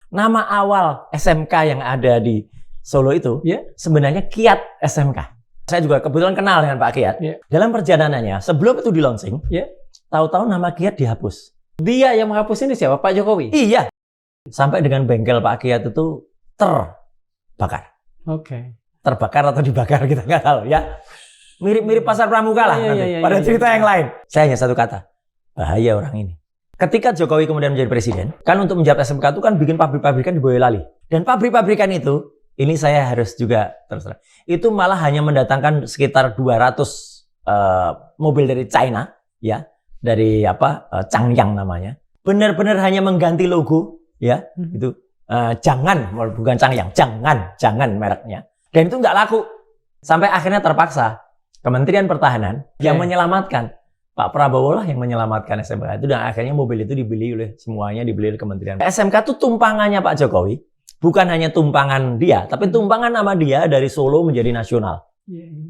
Nama awal SMK yang ada di Solo itu sebenarnya Kiat SMK. Saya juga kebetulan kenal dengan Pak Kiat. Dalam perjalanannya, sebelum itu di launching, tahu-tahu nama Kiat dihapus. Dia yang menghapus ini siapa? Pak Jokowi? Iya. Sampai dengan bengkel Pak Kiat itu terbakar. Terbakar atau dibakar kita nggak tahu ya. Mirip-mirip pasar pramuka lah pada cerita yang lain. Saya hanya satu kata, bahaya orang ini. Ketika Jokowi kemudian menjadi presiden, kan untuk menjawab SMK itu kan bikin pabrik-pabrikan di Boyolali. Dan pabrik-pabrikan itu, ini saya harus juga terus terang, itu malah hanya mendatangkan sekitar 200 mobil dari China, ya, dari Changyang namanya. Benar-benar hanya mengganti logo, ya, itu jangan, bukan Changyang, jangan mereknya. Dan itu nggak laku. Sampai akhirnya terpaksa Kementerian Pertahanan yang menyelamatkan. Pak Prabowo lah yang menyelamatkan SMK itu. Dan akhirnya mobil itu dibeli oleh Kementerian. SMK itu tumpangannya Pak Jokowi. Bukan hanya tumpangan dia, tapi tumpangan nama dia dari Solo menjadi nasional.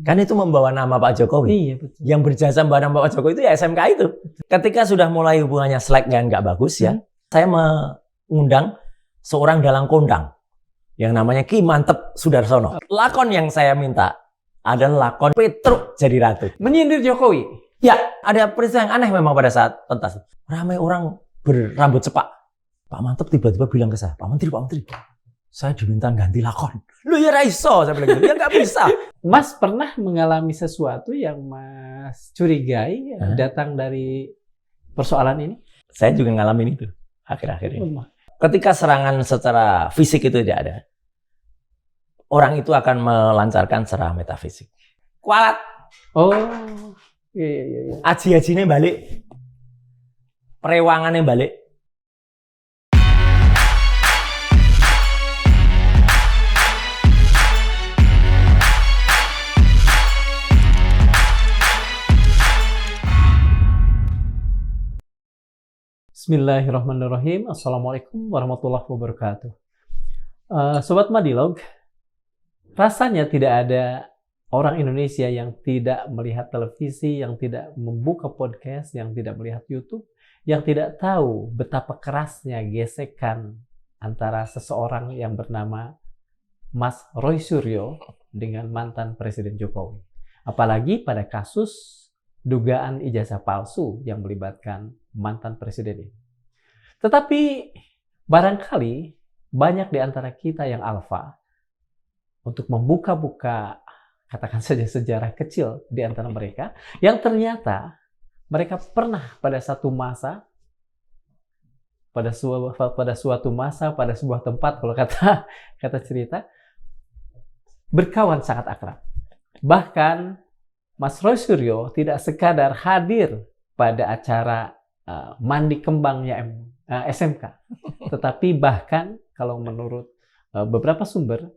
Kan itu membawa nama Pak Jokowi. Yang berjasa membawa nama Pak Jokowi itu ya SMK itu. Ketika sudah mulai hubungannya slack dan nggak bagus ya, saya mengundang seorang dalang kondang yang namanya Ki Mantep Sudarsono. Lakon yang saya minta adalah lakon Petruk Jadi Ratu. Menyindir Jokowi? Ya, ada peristiwa yang aneh memang pada saat pentas. Ramai orang berambut cepak. Pak Mantep tiba-tiba bilang ke saya, Pak Menteri, saya diminta ganti lakon. Lu ya raiso, saya bilang gitu. Ya nggak bisa. Mas pernah mengalami sesuatu yang Mas curigai datang dari persoalan ini? Saya juga ngalamin itu akhir-akhir ini. Ketika serangan secara fisik itu tidak ada, orang itu akan melancarkan serangan metafisik. Kualat. Iya. Aji-ajinya balik. Perewangannya balik. Bismillahirrahmanirrahim. Assalamualaikum warahmatullahi wabarakatuh. Sobat Madilog, rasanya tidak ada orang Indonesia yang tidak melihat televisi, yang tidak membuka podcast, yang tidak melihat YouTube, yang tidak tahu betapa kerasnya gesekan antara seseorang yang bernama Mas Roy Suryo dengan mantan Presiden Jokowi. Apalagi pada kasus dugaan ijazah palsu yang melibatkan mantan presiden ini. Tetapi barangkali banyak di antara kita yang alfa untuk membuka-buka, katakan saja sejarah kecil di antara mereka, yang ternyata mereka pernah pada satu masa, pada suatu masa, pada sebuah tempat, kalau kata cerita, berkawan sangat akrab. Bahkan Mas Roy Suryo tidak sekadar hadir pada acara mandi kembangnya SMK, tetapi bahkan kalau menurut beberapa sumber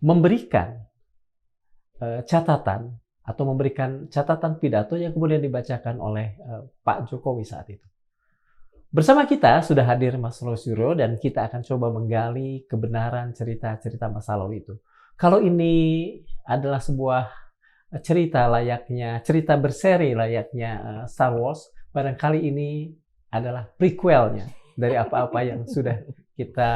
memberikan catatan atau memberikan catatan pidato yang kemudian dibacakan oleh Pak Jokowi saat itu. Bersama kita sudah hadir Mas Roy Suryo dan kita akan coba menggali kebenaran cerita-cerita masa lalu itu. Kalau ini adalah sebuah cerita berseri layaknya Star Wars, barangkali ini adalah prequelnya dari apa-apa yang sudah kita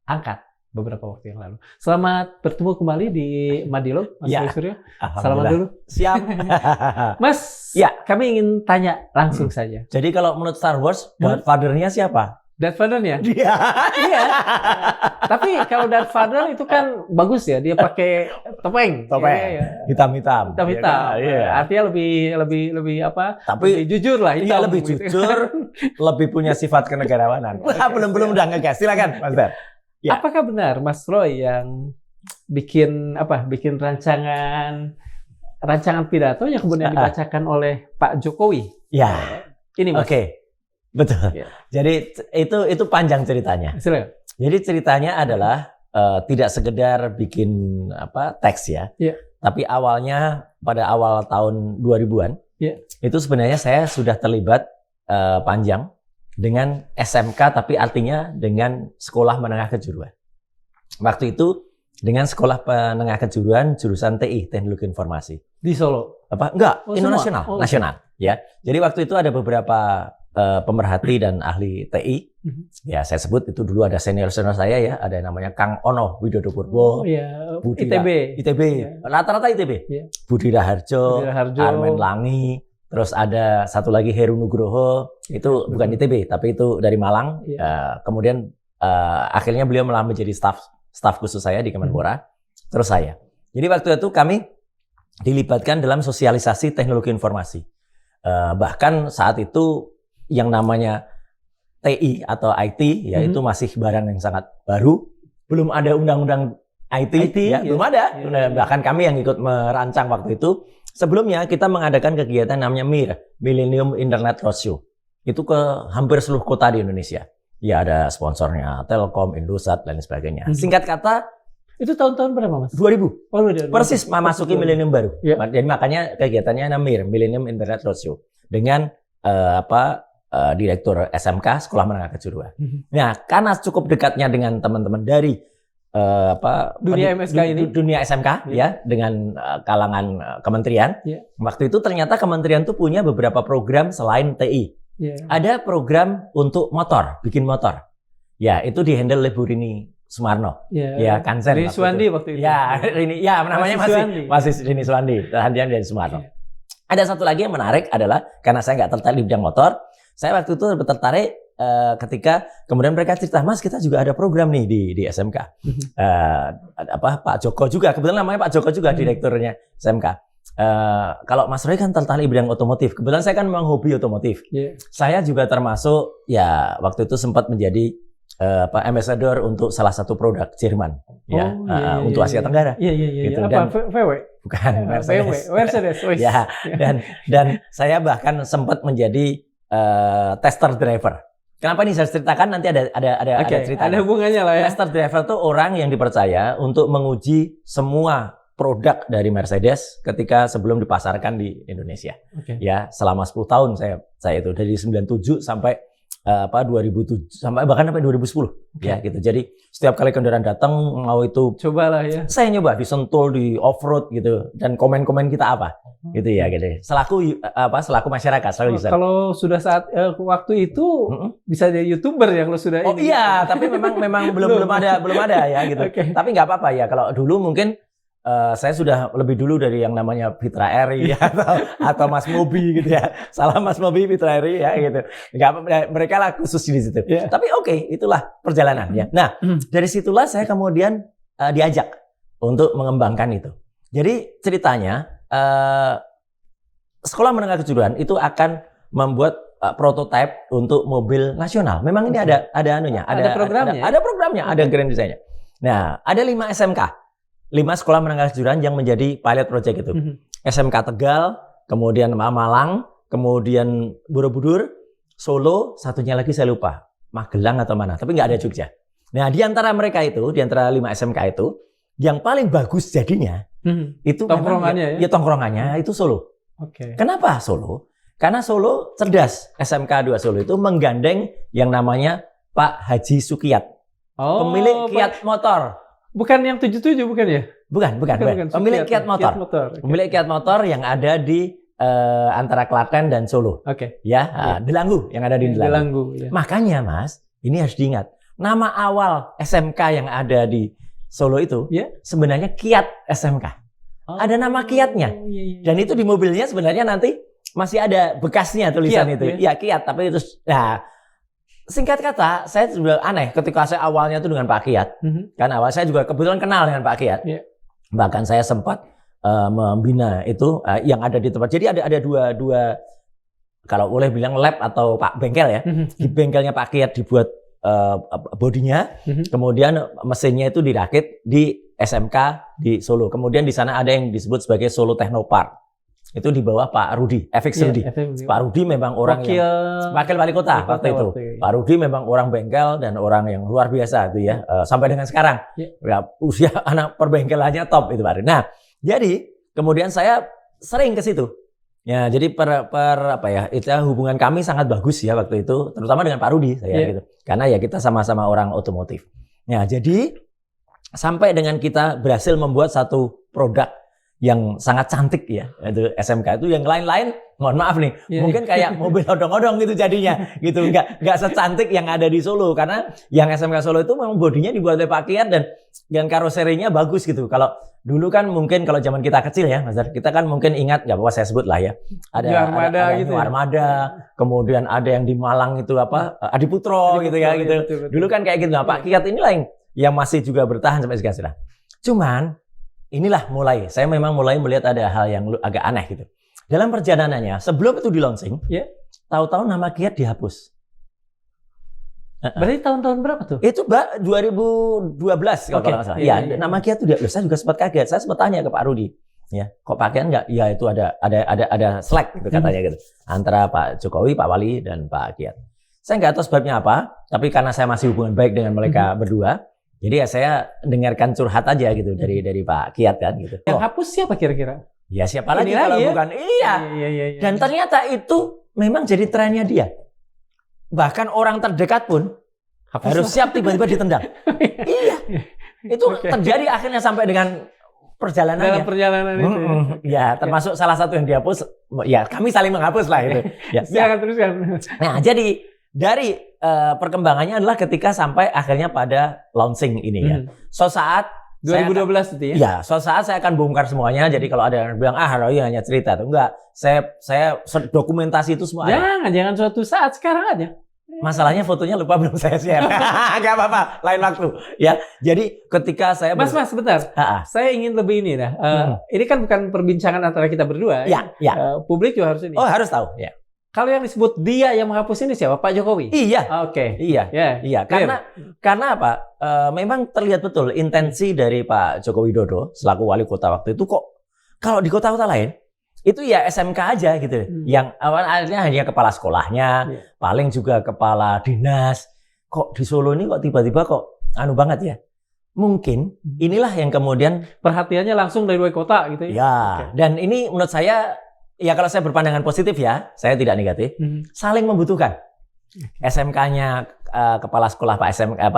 angkat beberapa waktu yang lalu. Selamat bertemu kembali di Madilog, Mas Roy Suryo. Selamat dulu. Siap. Mas, kami ingin tanya langsung saja. Jadi kalau menurut Star Wars, Darth Vader-nya siapa? Darth Vader-nya? Iya. Tapi kalau Darth Vader itu kan bagus ya, dia pakai topeng. Hitam-hitam. Artinya lebih apa? Tapi lebih jujur lah. Iya, lebih jujur, lebih punya sifat kenegarawanan. belum udah ngegas. Silakan, Mas Ber. Ya. Apakah benar Mas Roy yang bikin rancangan pidato yang kemudian dibacakan oleh Pak Jokowi? Ya. Ini Mas. Oke. Betul. Ya. Jadi itu panjang ceritanya. Jadi ceritanya adalah tidak sekedar bikin teks ya. Tapi awalnya pada awal tahun 2000-an itu sebenarnya saya sudah terlibat panjang dengan SMK, tapi artinya dengan sekolah menengah kejuruan. Waktu itu dengan sekolah menengah kejuruan jurusan TI, Teknologi Informasi. Di Solo? Enggak, nasional. Ya. Jadi waktu itu ada beberapa pemerhati dan ahli TI Ya, saya sebut itu dulu ada senior-senior saya ya, ada yang namanya Kang Ono Widodo Purbo, Budi ITB, rata-rata ITB, Budi Raharjo, Armen Langi, terus ada satu lagi Heru Nugroho, itu bukan ITB tapi itu dari Malang. Kemudian akhirnya beliau malah menjadi staf khusus saya di Kemenpora, terus saya. Jadi waktu itu kami dilibatkan dalam sosialisasi teknologi informasi. Bahkan saat itu yang namanya TI atau IT ya itu masih barang yang sangat baru, belum ada undang-undang IT ya, belum ada. Bahkan kami yang ikut merancang waktu itu. Sebelumnya kita mengadakan kegiatan namanya MIR, Millennium Internet Roadshow. Itu ke hampir seluruh kota di Indonesia. Ya ada sponsornya Telkom, Indosat dan sebagainya. Singkat kata, itu tahun-tahun berapa, Mas? 2000. Persis memasuki milenium baru. Jadi makanya kegiatannya namanya MIR, Millennium Internet Roadshow, dengan Direktur SMK Sekolah Menengah Kejuruan. Nah, karena cukup dekatnya dengan teman-teman dari dunia MSK ini, dunia SMK ya, dengan kalangan kementerian. Waktu itu ternyata kementerian itu punya beberapa program selain TI. Ada program untuk motor, bikin motor. Ya, itu dihandle oleh Bu Rini Sumarno. Ya, Kansen. Rini Suwandi waktu itu. Ya, Rini, ya namanya masih Rini Suwandi, Handian dari Sumarno. Ada satu lagi yang menarik adalah karena saya nggak tertarik di bidang motor, saya waktu itu tertarik ketika kemudian mereka cerita, Mas kita juga ada program nih di SMK. Pak Joko juga, kebetulan namanya Pak Joko juga direkturnya SMK. Kalau Mas Roy kan tertarik di bidang otomotif, kebetulan saya kan memang hobi otomotif. Saya juga termasuk ya waktu itu sempat menjadi ambassador untuk salah satu produk Jerman untuk Asia Tenggara. Gitu. Apa VW? Bukan, Mercedes. Ya, dan saya bahkan sempat menjadi tester driver. Kenapa nih saya ceritakan, nanti ada cerita. Ada hubungannya lah ya. Tester driver itu orang yang dipercaya untuk menguji semua produk dari Mercedes ketika sebelum dipasarkan di Indonesia. Ya, selama 10 tahun saya itu dari 97 sampai 2007 sampai bahkan sampai 2010 ya gitu. Jadi setiap kali kendaraan datang mau itu cobalah ya. Saya nyoba di Sentul, di off-road gitu, dan komen-komen kita apa gitu ya gitu. Selaku masyarakat selalu bisa. Kalau sudah saat waktu itu bisa jadi YouTuber ya kalau sudah ini. Iya, tapi memang belum ada ya gitu. Tapi nggak apa-apa ya, kalau dulu mungkin saya sudah lebih dulu dari yang namanya Fitra Eri atau Mas Mobi gitu ya. Salam Mas Mobi, Fitra Eri ya gitu. Mereka lah khusus di situ. Tapi itulah perjalanan ya. Nah, dari situlah saya kemudian diajak untuk mengembangkan itu. Jadi ceritanya Sekolah Menengah Kejuruan itu akan membuat prototipe untuk mobil nasional. Memang ini ada programnya. Ada programnya, ada grand design-nya. Nah, ada 5 SMK. 5 sekolah menengah kejuruan yang menjadi pilot project itu. SMK Tegal, kemudian Malang, kemudian Borobudur, Solo, satunya lagi saya lupa, Magelang atau mana, tapi nggak ada Jogja. Nah, di antara mereka itu, di antara 5 SMK itu, yang paling bagus jadinya, itu tongkrongannya tongkrongannya itu Solo. Kenapa Solo? Karena Solo cerdas. SMK 2 Solo itu menggandeng yang namanya Pak Haji Sukiyat, pemilik Kiat Motor. Bukan yang 77 bukan ya? Bukan. Pemilik Kiat Motor. Pemilik Kiat Motor yang ada di antara Klaten dan Solo. Ya, Delanggu yang ada di Delanggu. Makanya Mas, ini harus diingat. Nama awal SMK yang ada di Solo itu sebenarnya Kiat SMK. Ada nama Kiatnya. Dan itu di mobilnya sebenarnya nanti masih ada bekasnya tulisan Kiat, itu. Ya, Kiat, tapi itu singkat kata, saya sudah aneh ketika saya awalnya itu dengan Pak Kiat. Karena awal saya juga kebetulan kenal dengan Pak Kiat. Bahkan saya sempat membina itu yang ada di tempat. Jadi ada dua kalau boleh bilang lab atau Pak bengkel ya. Di bengkelnya Pak Kiat dibuat bodinya, kemudian mesinnya itu dirakit di SMK di Solo. Kemudian di sana ada yang disebut sebagai Solo Technopark. Itu di bawah Pak Rudi, FX Rudi. Pak Rudi memang orang wakil wali kota waktu itu. Pak Rudi memang orang bengkel dan orang yang luar biasa itu ya. Sampai dengan sekarang. Ya, usia anak perbengkelannya top itu Pak Rudi. Nah, jadi kemudian saya sering ke situ. Ya, jadi itu hubungan kami sangat bagus ya waktu itu, terutama dengan Pak Rudi saya gitu. Karena ya kita sama-sama orang otomotif. Ya, jadi sampai dengan kita berhasil membuat satu produk yang sangat cantik ya, itu SMK itu. Yang lain-lain, mohon maaf nih, mungkin kayak mobil odong-odong gitu jadinya, gitu. Nggak secantik yang ada di Solo, karena yang SMK Solo itu memang bodinya dibuat oleh Pak Kiat dan karoserinya bagus gitu. Kalau dulu kan mungkin kalau zaman kita kecil ya, Mas Dar, kita kan mungkin ingat, nggak apa-apa saya sebut lah ya, ada gitu Armada, kemudian ada yang di Malang itu apa, Adiputro gitu ya, gitu. Betul. Dulu kan kayak gitu. Nah, Pak Kiat inilah yang masih juga bertahan sampai sekarang. Cuman inilah saya memang mulai melihat ada hal yang agak aneh gitu. Dalam perjalanannya, sebelum itu di launching, tahu-tahu nama Kiat dihapus. Berarti tahun-tahun berapa tuh? Itu 2012 kalau nggak salah. Iya, nama Kiat itu saya juga sempat kaget. Saya sempat tanya ke Pak Rudi, ya, kok Pak Kiat nggak? Ya itu ada slack gitu katanya gitu antara Pak Jokowi, Pak Wali dan Pak Kiat. Saya nggak tahu sebabnya apa, tapi karena saya masih hubungan baik dengan mereka berdua, jadi ya saya dengarkan curhat aja gitu dari Pak Kiat kan gitu. Yang hapus siapa kira-kira? Ya siapa lagi kalau bukan? Iya. Dan ternyata itu memang jadi trennya dia. Bahkan orang terdekat pun harus siap tiba-tiba ditendang. Iya. Itu terjadi akhirnya sampai dengan perjalanannya. Dalam perjalanan itu. Ya, termasuk salah satu yang dihapus. Ya, kami saling menghapus lah itu. Ya, teruskan. Nah, jadi dari perkembangannya adalah ketika sampai akhirnya pada launching ini ya. Saat 2012 itu ya? Ya, saat saya akan bongkar semuanya. Jadi kalau ada yang bilang, Roy hanya cerita. Tuh enggak, saya dokumentasi itu semua. Jangan suatu saat, sekarang aja. Masalahnya fotonya lupa belum saya share. Gak apa-apa, lain waktu. Ya, jadi ketika saya Mas, bentar. Saya ingin lebih ini dah. Ini kan bukan perbincangan antara kita berdua. Ya. Publik juga harus ini. Oh, harus tahu. Ya. Kalau yang disebut dia yang menghapus ini siapa? Pak Jokowi? Iya. Oke. Iya. Iya. Karena apa? Memang terlihat betul intensi dari Pak Joko Widodo selaku wali kota waktu itu kok kalau di kota-kota lain itu ya SMK aja gitu. Yang awalnya hanya kepala sekolahnya, paling juga kepala dinas. Kok di Solo ini kok tiba-tiba kok anu banget ya? Mungkin inilah yang kemudian perhatiannya langsung dari wali kota gitu ya. Ya. Dan ini menurut saya, ya kalau saya berpandangan positif ya, saya tidak negatif, saling membutuhkan. SMK-nya kepala sekolah Pak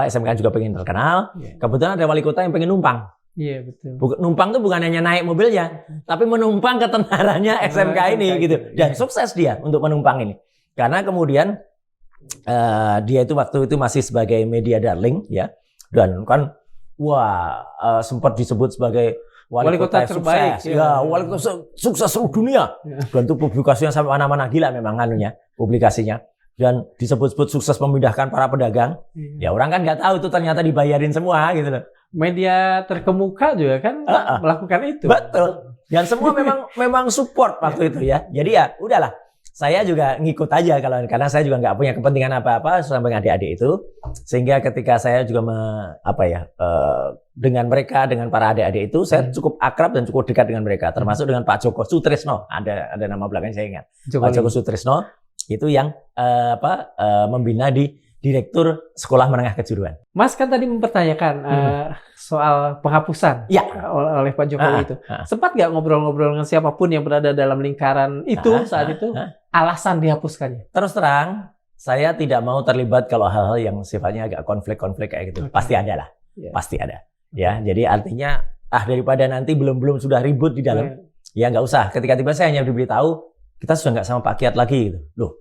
SMK juga pengen terkenal. Kebetulan ada wali kota yang pengen numpang. Iya, betul. Numpang tuh bukan hanya naik mobilnya, tapi menumpang ketenarannya SMK ini gitu. Dan sukses dia untuk menumpang ini. Karena kemudian dia itu waktu itu masih sebagai media darling ya. Dan kan sempat disebut sebagai wali kota terbaik. Ya, wali kota sukses seluruh dunia. Dan itu publikasinya sampai mana-mana gila memang anunya, publikasinya. Dan disebut-sebut sukses memindahkan para pedagang. Ya orang kan nggak tahu itu ternyata dibayarin semua gitu loh. Media terkemuka juga kan melakukan itu. Betul. Dan semua memang support waktu itu ya. Jadi ya udahlah. Saya juga ngikut aja karena saya juga nggak punya kepentingan apa-apa sampai adik-adik itu. Sehingga ketika saya juga dengan mereka, dengan para adik-adik itu, saya cukup akrab dan cukup dekat dengan mereka. Termasuk dengan Pak Joko Sutrisno. Ada nama belakangnya saya ingat. Pak Joko Sutrisno itu yang membina di Direktur Sekolah Menengah Kejuruan. Mas kan tadi mempertanyakan soal penghapusan oleh Pak Jokowi itu. Sempat nggak ngobrol-ngobrol dengan siapapun yang berada dalam lingkaran itu saat itu alasan dihapuskannya? Terus terang, saya tidak mau terlibat kalau hal-hal yang sifatnya agak konflik-konflik kayak gitu. Pasti ada lah, pasti ada. Ya, jadi artinya daripada nanti belum sudah ribut di dalam, ya nggak usah. Ketika tiba saya hanya diberitahu kita sudah nggak sama Pak Kiat lagi gitu. Loh,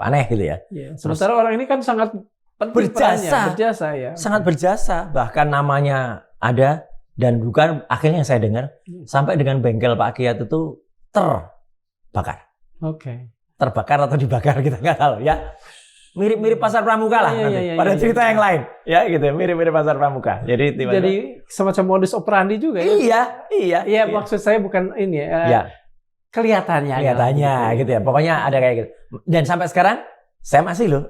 aneh gitu ya. Sementara orang ini kan sangat berjasa ya. Sangat berjasa. Bahkan namanya ada dan bukan akhirnya saya dengar sampai dengan bengkel Pak Kiat itu terbakar. Terbakar atau dibakar kita nggak tahu ya. Mirip-mirip pasar pramuka lah. Pada cerita yang lain ya gitu. Mirip-mirip pasar pramuka. Jadi semacam modus operandi juga ya. Iya. Maksud saya bukan ini ya. Kelihatannya gitu ya. Pokoknya ada kayak gitu. Dan sampai sekarang saya masih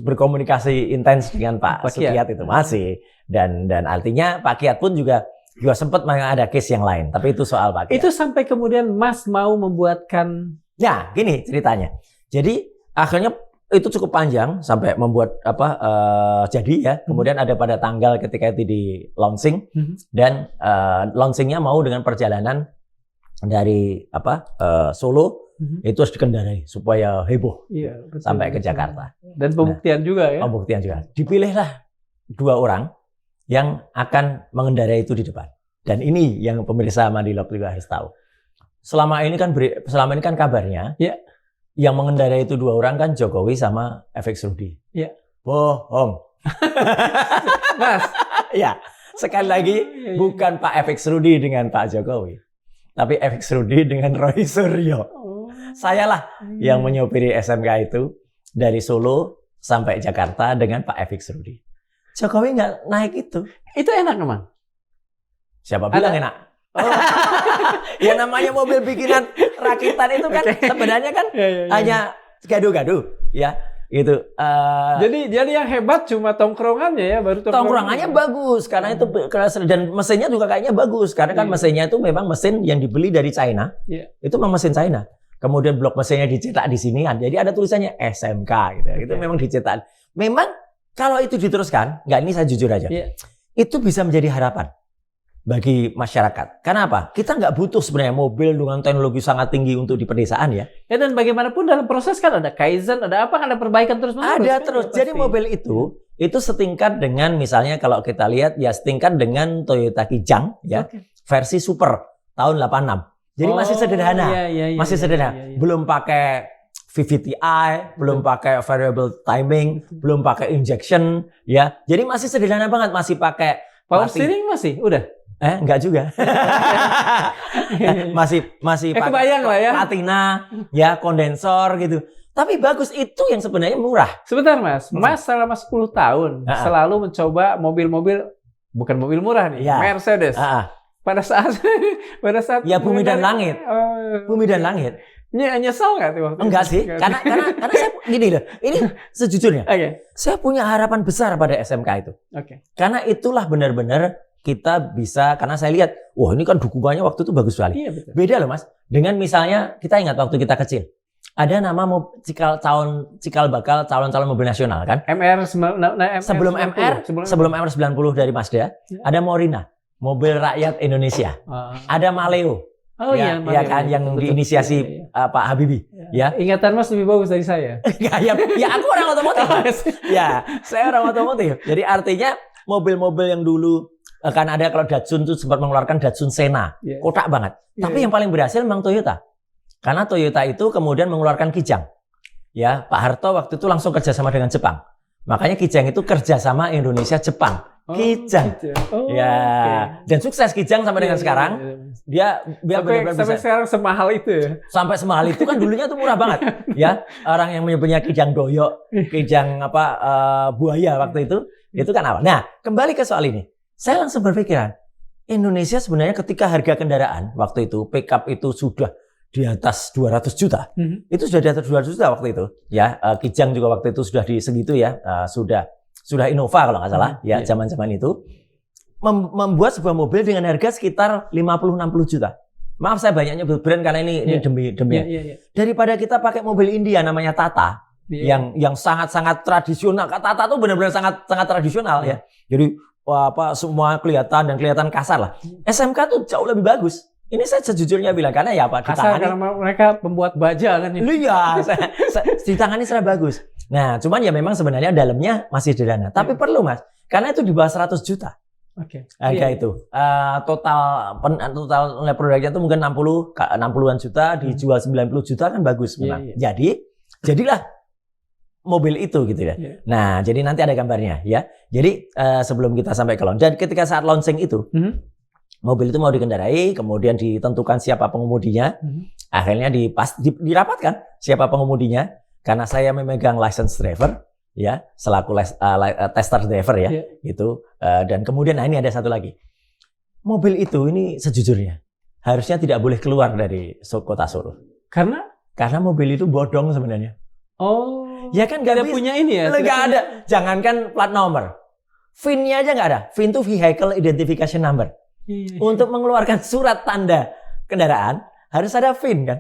berkomunikasi intens dengan Pak Kiat itu masih. Dan artinya Pak Kiat pun juga sempat ada case yang lain. Tapi itu soal Pak Kiat. Itu sampai kemudian Mas mau membuatkan. Ya, gini ceritanya. Jadi akhirnya itu cukup panjang sampai membuat jadi ya. Kemudian ada pada tanggal ketika itu di launching dan launchingnya mau dengan perjalanan dari Solo itu harus dikendarai supaya heboh sampai ke Jakarta. Dan pembuktian juga ya. Pembuktian juga. Dipilihlah 2 orang yang akan mengendarai itu di depan. Dan ini yang pemirsa Madilog juga harus tahu. Selama ini kan kabarnya, yang mengendarai itu 2 orang kan Jokowi sama FX Rudi. Bohong. Mas. Ya, sekali lagi bukan Pak FX Rudi dengan Pak Jokowi, tapi FX Rudi dengan Roy Suryo. Sayalah yang menyopiri SMK itu dari Solo sampai Jakarta dengan Pak FX Rudi. Jokowi nggak naik itu. Itu enak memang. Siapa bilang enak? Ya namanya mobil bikinan rakitan itu kan sebenarnya kan hanya gado-gado ya gitu. Jadi yang hebat cuma tongkrongannya ya, baru tongkrongannya bagus karena itu dan mesinnya juga kayaknya bagus karena kan mesinnya itu memang mesin yang dibeli dari China. Itu memang mesin China. Kemudian blok mesinnya dicetak di sini kan. Jadi ada tulisannya SMK gitu. Itu memang dicetak. Memang kalau itu diteruskan, ini saya jujur aja. Itu bisa menjadi harapan bagi masyarakat. Karena apa? Kita nggak butuh sebenarnya mobil dengan teknologi sangat tinggi untuk di pedesaan ya. Dan bagaimanapun dalam proses kan ada Kaizen, ada apa, ada perbaikan terus-menerus. Ada terus. Jadi mobil itu setingkat dengan misalnya kalau kita lihat ya setingkat dengan Toyota Kijang ya, versi Super tahun 86. Jadi masih sederhana. Masih sederhana. Belum pakai VVTi, belum pakai variable timing, belum pakai injection ya. Jadi masih sederhana banget, masih pakai power steering masih udah. Enggak juga. masih pakai kebayang lah ya. Platina, ya kondensor gitu. Tapi bagus itu yang sebenarnya murah. Sebentar Mas, Mas selama 10 tahun selalu mencoba mobil-mobil bukan mobil murah nih, Mercedes. Pada saat ya bumi dan langit. Bumi dan langit. Nyesel nggak tuh waktu Enggak sih, karena saya gini loh. Ini sejujurnya. Saya punya harapan besar pada SMK itu. Karena itulah benar-benar kita bisa, karena saya lihat, wah ini kan dukungannya waktu itu bagus sekali. Beda loh Mas, dengan misalnya kita ingat waktu kita kecil, ada nama cikal bakal calon-calon mobil nasional kan? Sebelum MR 90 dari Mazda, ada Morina, mobil rakyat Indonesia, ada Maleo. Yang diinisiasi Pak Habibie. Ingatan Mas lebih bagus dari saya. ya aku orang otomotif. Saya orang otomotif. Jadi artinya mobil-mobil yang dulu kan ada, kalau Datsun itu sempat mengeluarkan Datsun Sena, kotak banget. Tapi yang paling berhasil memang Toyota. Karena Toyota itu kemudian mengeluarkan Kijang. Ya, Pak Harto waktu itu langsung kerjasama dengan Jepang. Makanya Kijang itu kerjasama Indonesia Jepang. Kijang. Dan sukses Kijang sampai dengan sekarang. Dia sampai sekarang semahal itu ya. Sampai semahal itu kan dulunya tuh murah banget. Ya, orang yang punya Kijang Doyok, Kijang buaya waktu itu kan apa? Nah, kembali ke soal ini. Saya langsung berpikiran, Indonesia sebenarnya ketika harga kendaraan waktu itu pickup itu sudah di atas 200 juta. Itu sudah di atas 200 juta waktu itu. Ya, Kijang juga waktu itu sudah di segitu ya. Sudah Innova kalau nggak salah ya, zaman-zaman itu membuat sebuah mobil dengan harga sekitar 50-60 juta. Maaf saya banyak nyebut brand karena ini demi. Daripada kita pakai mobil India namanya Tata yang sangat-sangat tradisional. Tata tuh benar-benar sangat tradisional ya. Jadi semua kelihatan kasar lah. SMK tuh jauh lebih bagus. Ini saya sejujurnya bilang karena ya Pak kasar karena mereka pembuat baja kan. Iya, ditangani secara bagus. Nah, cuman ya memang sebenarnya dalamnya masih sederhana. Tapi perlu Mas, karena itu di bawah 100 juta. Harga itu. Total nilai produknya itu mungkin 60-an juta, dijual 90 juta kan bagus memang. Jadilah mobil itu gitu ya. Nah, jadi nanti ada gambarnya ya. Jadi sebelum kita sampai ke launch, dan ketika saat launching itu, mobil itu mau dikendarai, kemudian ditentukan siapa pengemudinya. Akhirnya dirapatkan siapa pengemudinya, karena saya memegang license driver ya, selaku tester driver ya, itu. Dan kemudian ini ada satu lagi. Mobil itu ini sejujurnya harusnya tidak boleh keluar dari kota Solo. Karena mobil itu bodong sebenarnya. Ya kan nggak punya ini ya? Nggak ada. Jangankan plat nomor, VIN-nya aja nggak ada. VIN itu Vehicle Identification Number. Untuk mengeluarkan surat tanda kendaraan harus ada VIN kan.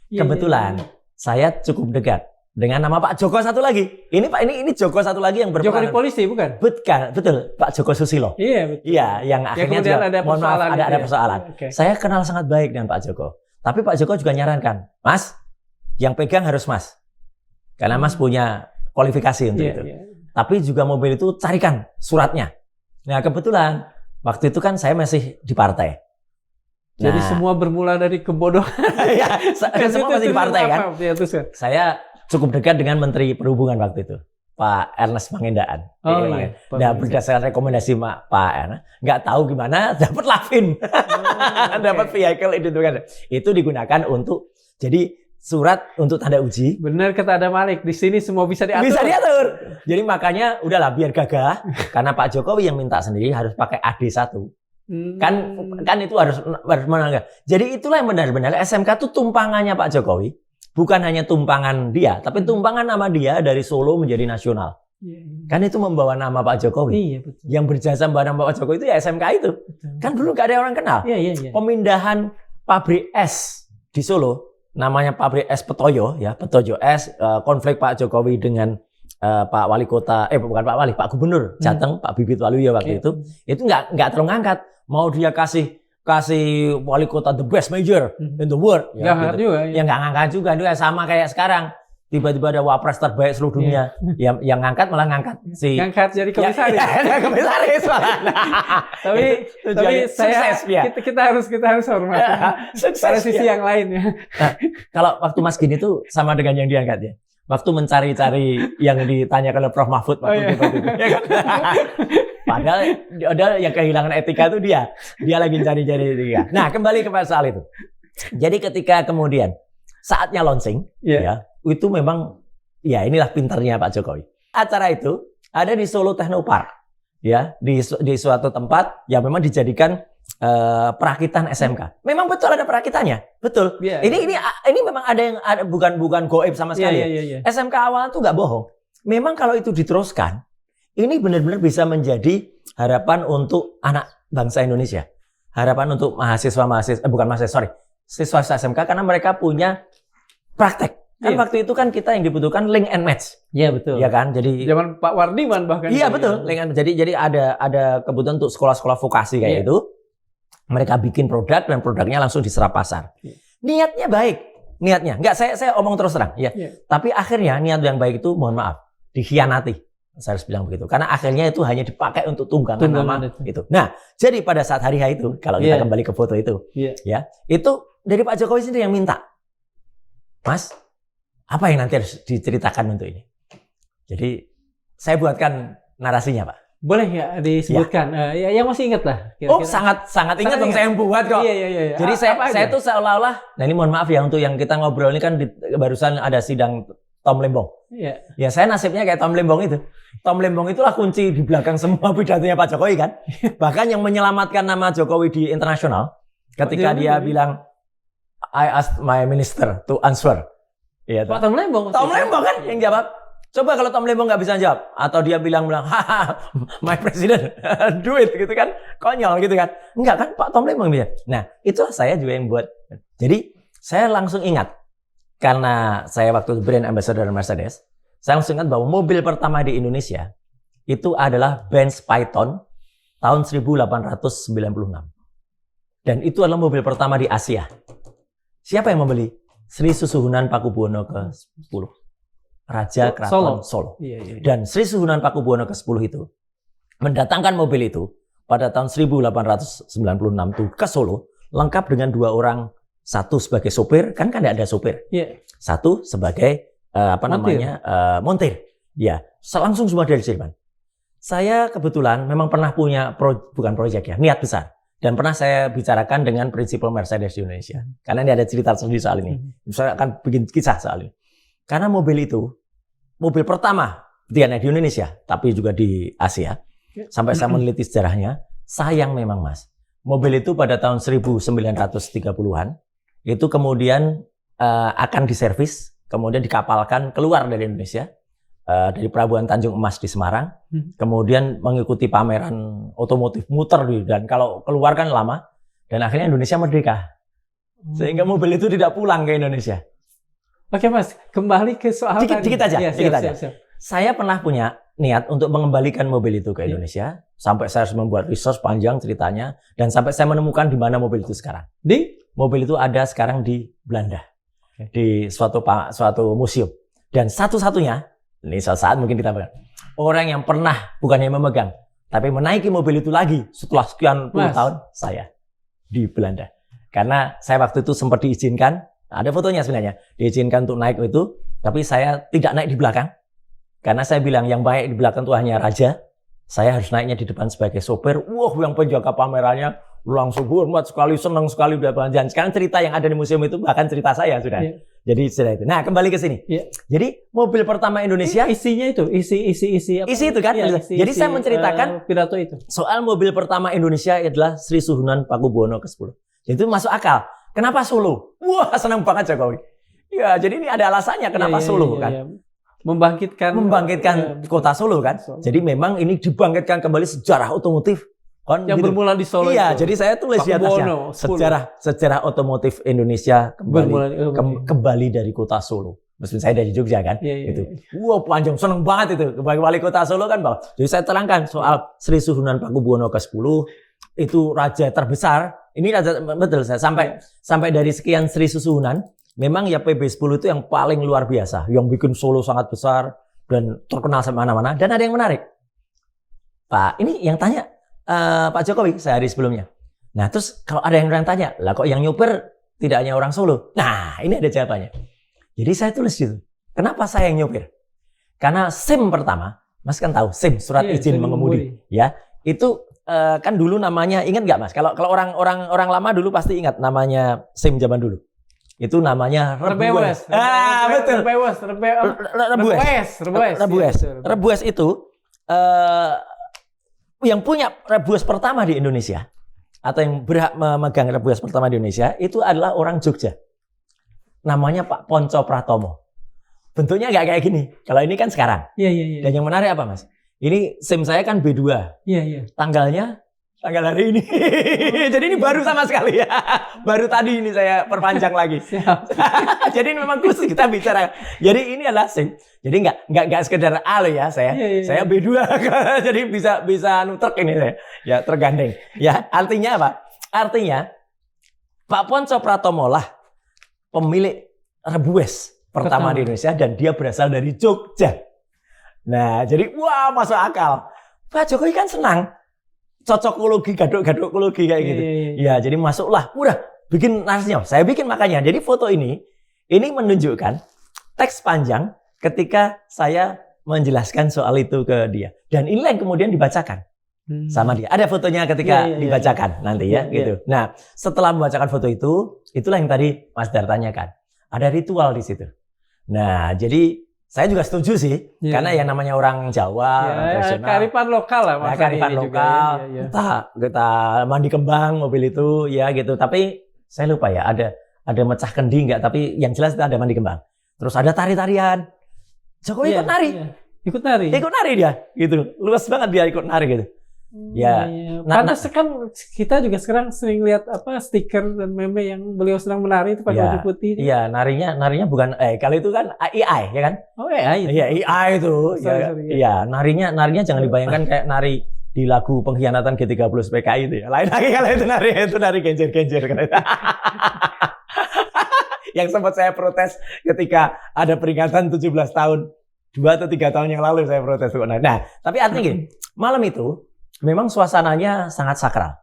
Kebetulan saya cukup dekat dengan nama Pak Joko satu lagi. Ini Pak ini Joko satu lagi yang berperan. Joko di polisi bukan? Betul, Pak Joko Susilo. Betul. Iya, yang akhirnya juga ada persoalan. Saya kenal sangat baik dengan Pak Joko. Tapi Pak Joko juga nyarankan, Mas, yang pegang harus Mas. Karena Mas punya kualifikasi untuk itu. Tapi juga mobil itu carikan suratnya. Nah kebetulan Waktu itu kan saya masih di partai. Jadi semua bermula dari kebodohan. Ya, semua masih di partai kan. Ya, saya cukup dekat dengan Menteri Perhubungan waktu itu, Pak Ernest Mangindaan. Iya, nah, berdasarkan rekomendasi Pak Ernest, nggak tahu gimana dapat Lavin, dapat vehicle itu kan. Itu digunakan untuk jadi surat untuk tanda uji. Benar kata Ada Malik, di sini semua bisa diatur. Bisa diatur. Jadi makanya udahlah biar gagah, karena Pak Jokowi yang minta sendiri harus pakai AD1. Kan itu harus menangga. Jadi itulah yang benar-benar SMK itu tumpangannya Pak Jokowi, bukan hanya tumpangan dia, tapi tumpangan nama dia dari Solo menjadi nasional. Kan itu membawa nama Pak Jokowi. Iya, betul. Yang berjasa membawa nama Pak Jokowi itu ya SMK itu. Betul. Kan dulu gak ada orang kenal. Iya. Pemindahan pabrik es di Solo, namanya pabrik es Petojo, ya Petojo es, konflik Pak Jokowi dengan Pak Wali Kota, bukan Pak Wali, Pak Gubernur Jateng, Pak Bibit Waluyo waktu itu nggak terlalu ngangkat. Mau dia kasih wali kota the best mayor in the world, nggak gitu. juga. Ya nggak ngangkat juga, itu sama kayak sekarang. Tiba-tiba ada wapres terbaik seluruh dunia, yang ngangkat malah ngangkat ngangkat jadi komisaris. Komisaris malah. tapi kita harus hormati pada sisi yang lain ya. Nah, kalau waktu Mas Gini itu sama dengan yang diangkat ya. Waktu mencari-cari yang ditanyakan oleh Prof Mahfud waktu itu. Padahal yang kehilangan etika itu dia lagi cari-cari etika. Nah, kembali ke soal itu. Jadi ketika kemudian saatnya launching, ya itu memang ya inilah pintarnya Pak Jokowi. Acara itu ada di Solo Technopark, ya di suatu tempat yang memang dijadikan perakitan SMK. Memang betul ada perakitannya, betul. Yeah, ini memang ada yang bukan goib sama sekali. Yeah. SMK awal itu nggak bohong. Memang kalau itu diteruskan, ini benar-benar bisa menjadi harapan untuk anak bangsa Indonesia. Harapan untuk siswa SMK karena mereka punya praktek. Kan waktu itu kan kita yang dibutuhkan link and match. Iya betul. Iya kan? Jadi zaman Pak Wardiman bahkan. Iya betul. Link and, jadi ada kebutuhan untuk sekolah-sekolah vokasi kayak itu. Mereka bikin produk dan produknya langsung diserap pasar. Niatnya baik. Niatnya. Enggak, saya omong terus terang. Ya. Tapi akhirnya niat yang baik itu mohon maaf dikhianati. Saya harus bilang begitu. Karena akhirnya itu hanya dipakai untuk tunggangan nama itu. Nah, jadi pada saat hari H itu, kalau kita kembali ke foto itu, ya, itu dari Pak Jokowi sendiri yang minta. Mas, apa yang nanti harus diceritakan untuk ini? Jadi, saya buatkan narasinya, Pak. Boleh ya disebutkan? Ya, yang masih ingat lah. Kira-kira. Oh, sangat ingat dong, saya yang buat kok. Iya. Jadi saya tuh seolah-olah, nah ini mohon maaf ya untuk yang kita ngobrol ini kan barusan ada sidang Tom Lembong. Iya. Ya saya nasibnya kayak Tom Lembong itu. Tom Lembong itulah kunci di belakang semua pidatonya Pak Jokowi kan. Bahkan yang menyelamatkan nama Jokowi di internasional ketika dia bilang I asked my minister to answer. Iya. Pak Tom Lembong. Tom Lembong kan yang jawab. Coba kalau Tom Lembong nggak bisa jawab atau dia bilang haha my president do it gitu kan, konyol gitu kan. Enggak kan Pak Tom Lembong bisa. Nah itulah saya juga yang buat. Jadi saya langsung ingat karena saya waktu brand ambassador Mercedes, saya langsung ingat bahwa mobil pertama di Indonesia itu adalah Benz Python tahun 1896 dan itu adalah mobil pertama di Asia. Siapa yang membeli? Sri Susuhunan Pakubuwono ke-10. Raja Keraton Solo. Iya. Dan Sri Susuhunan Pakubuwono ke-10 itu mendatangkan mobil itu pada tahun 1896 itu ke Solo lengkap dengan 2 orang, satu sebagai sopir, kan ada sopir. Satu sebagai montir. Ya, langsung semua dari Jerman. Saya kebetulan memang pernah punya bukan proyek ya, niat besar. Dan pernah saya bicarakan dengan prinsipal Mercedes di Indonesia. Karena ini ada cerita sendiri soal ini. Saya akan bikin kisah soal ini. Karena mobil itu, mobil pertama di Indonesia, tapi juga di Asia. Sampai saya meneliti sejarahnya, sayang memang Mas. Mobil itu pada tahun 1930-an, itu kemudian akan diservis, kemudian dikapalkan keluar dari Indonesia, dari Pelabuhan Tanjung Emas di Semarang, kemudian mengikuti pameran otomotif muter, dan kalau keluar kan lama, dan akhirnya Indonesia merdeka. Sehingga mobil itu tidak pulang ke Indonesia. Oke Mas, kembali ke soal dikit aja. Siap. Saya pernah punya niat untuk mengembalikan mobil itu ke Indonesia, sampai saya harus membuat research panjang ceritanya, dan sampai saya menemukan di mana mobil itu sekarang. Mobil itu ada sekarang di Belanda, di suatu museum. Dan satu-satunya, ini suatu saat mungkin kita bilang, orang yang pernah bukannya memegang, Tapi menaiki mobil itu lagi setelah sekian puluh tahun saya di Belanda. Karena saya waktu itu sempat diizinkan, ada fotonya sebenarnya, diizinkan untuk naik itu, tapi saya tidak naik di belakang. Karena saya bilang yang baik di belakang itu hanya raja, saya harus naiknya di depan sebagai sopir. Wah, yang penjaga pamerannya langsung hormat sekali, senang sekali udah jalan. Sekarang cerita yang ada di museum itu bahkan cerita saya sudah. Yeah. Jadi sudah itu. Nah, kembali ke sini. Yeah. Jadi mobil pertama Indonesia isinya itu, isi apa? Isi itu kan. Ya, jadi saya menceritakan pidato itu. Soal mobil pertama Indonesia adalah Sri Suhunan Pakubuwono ke-10. Itu masuk akal. Kenapa Solo? Wah, senang banget Jokowi. Ya, jadi ini ada alasannya kenapa Solo kan. Ya. Membangkitkan kota Solo kan. Solo. Jadi memang ini dibangkitkan kembali sejarah otomotif. Kan yang gitu. Bermula di Solo. Iya, itu. Jadi saya tulis di atasnya sejarah otomotif Indonesia kembali dari kota Solo. Meskipun saya dari Jogja kan, gitu. Wah, panjang, seneng banget itu. Sebagai wali kota Solo kan, Bang. Jadi saya terangkan soal Sri Suhunan Pakubuwono ke-10 itu raja terbesar. Ini raja betul saya sampai dari sekian Sri Suhunan, memang ya PB10 itu yang paling luar biasa, yang bikin Solo sangat besar dan terkenal semana-mana. Dan ada yang menarik, Pak. Ini yang tanya. Pak Jokowi sehari sebelumnya. Nah, terus kalau ada yang tanya, lah kok yang nyopir tidak hanya orang Solo? Nah, ini ada jawabannya. Jadi saya tulis gitu. Kenapa saya yang nyopir? Karena SIM pertama, Mas kan tahu SIM, surat izin mengemudi, ya. Itu kan dulu namanya, ingat nggak Mas? Kalau orang lama dulu pasti ingat namanya SIM zaman dulu. Itu namanya Rebues. Betul. Rebues itu yang punya Rebues pertama di Indonesia atau yang berhak memegang Rebues pertama di Indonesia itu adalah orang Jogja. Namanya Pak Ponco Pratomo. Bentuknya nggak kayak gini. Kalau ini kan sekarang. Iya. Dan yang menarik apa, Mas? Ini SIM saya kan B2. Iya. Tanggal hari ini. Jadi ini baru sama sekali ya. Baru tadi ini saya perpanjang lagi. Jadi ini memang khusus kita bicara. Jadi ini adalah SIM. Jadi nggak sekedar A loh ya saya. Saya B2. Jadi bisa nutrek ini saya. Ya tergandeng. Ya artinya apa? Artinya Pak Ponco Pratomo lah pemilik Rebues pertama di Indonesia dan dia berasal dari Jogja. Nah jadi wah masuk akal. Pak Jokowi kan senang. Cocokologi, gadok-gadokologi kayak gitu. Ya, jadi masuklah. Udah, bikin narasinya. Saya bikin makanya. Jadi foto ini menunjukkan teks panjang ketika saya menjelaskan soal itu ke dia. Dan inilah yang kemudian dibacakan sama dia. Ada fotonya ketika dibacakan nanti ya, gitu. Nah, setelah membacakan foto itu, itulah yang tadi Mas Dar tanyakan. Ada ritual di situ. Nah, jadi saya juga setuju sih, karena yang namanya orang Jawa, tradisional. Kearifan lokal lah, Mas. Kearifan lokal. Kita mandi kembang mobil itu, ya gitu. Tapi saya lupa ya, ada mecah kendi nggak? Tapi yang jelas itu ada mandi kembang. Terus ada tari-tarian. Jokowi ikut nari. Ikut nari dia, gitu. Luas banget dia ikut nari gitu. Ya, pantas kan kita juga sekarang sering lihat stiker dan meme yang beliau sedang menari itu pakai baju putih. Iya, narinya bukan kalau itu kan AI ya kan? Oh AI. Iya AI itu. Iya, narinya jangan dibayangkan kayak nari di lagu pengkhianatan G30 PKI itu ya. Lain lagi kalau itu nari genjer-genjer kan. Yang sempat saya protes ketika ada peringatan 17 tahun 2 atau 3 tahun yang lalu saya protes. Nah, tapi artinya gini, malam itu memang suasananya sangat sakral.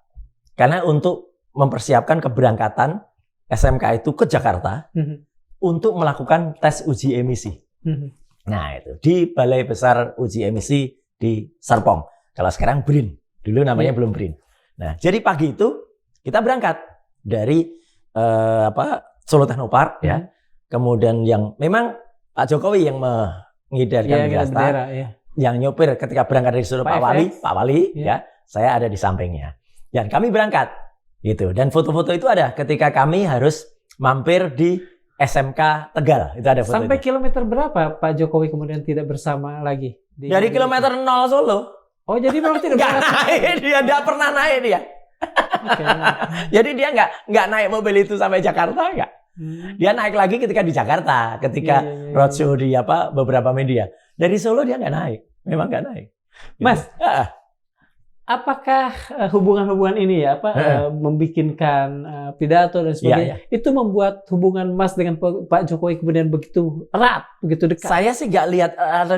Karena untuk mempersiapkan keberangkatan SMK itu ke Jakarta untuk melakukan tes uji emisi. Nah, itu di Balai Besar Uji Emisi di Serpong. Kalau sekarang BRIN. Dulu namanya belum BRIN. Nah, jadi pagi itu kita berangkat dari Solo Technopark ya. Kemudian yang memang Pak Jokowi yang mengidarkan bendera, yang nyopir ketika berangkat dari Solo Pak Wali ya, saya ada di sampingnya. Dan kami berangkat gitu. Dan foto-foto itu ada ketika kami harus mampir di SMK Tegal. Itu ada foto. Sampai kilometer berapa Pak Jokowi kemudian tidak bersama lagi? Dari kilometer 0 Solo. Oh, jadi memang tidak naik dia, tidak pernah naik dia. Jadi dia nggak naik mobil itu sampai Jakarta enggak. Dia naik lagi ketika di Jakarta, ketika roadshow di beberapa media. Dari Solo dia nggak naik, memang nggak naik. Mas, apakah hubungan-hubungan ini membikinkan pidato dan sebagainya, itu membuat hubungan Mas dengan Pak Jokowi kemudian begitu erat, begitu dekat? Saya sih nggak lihat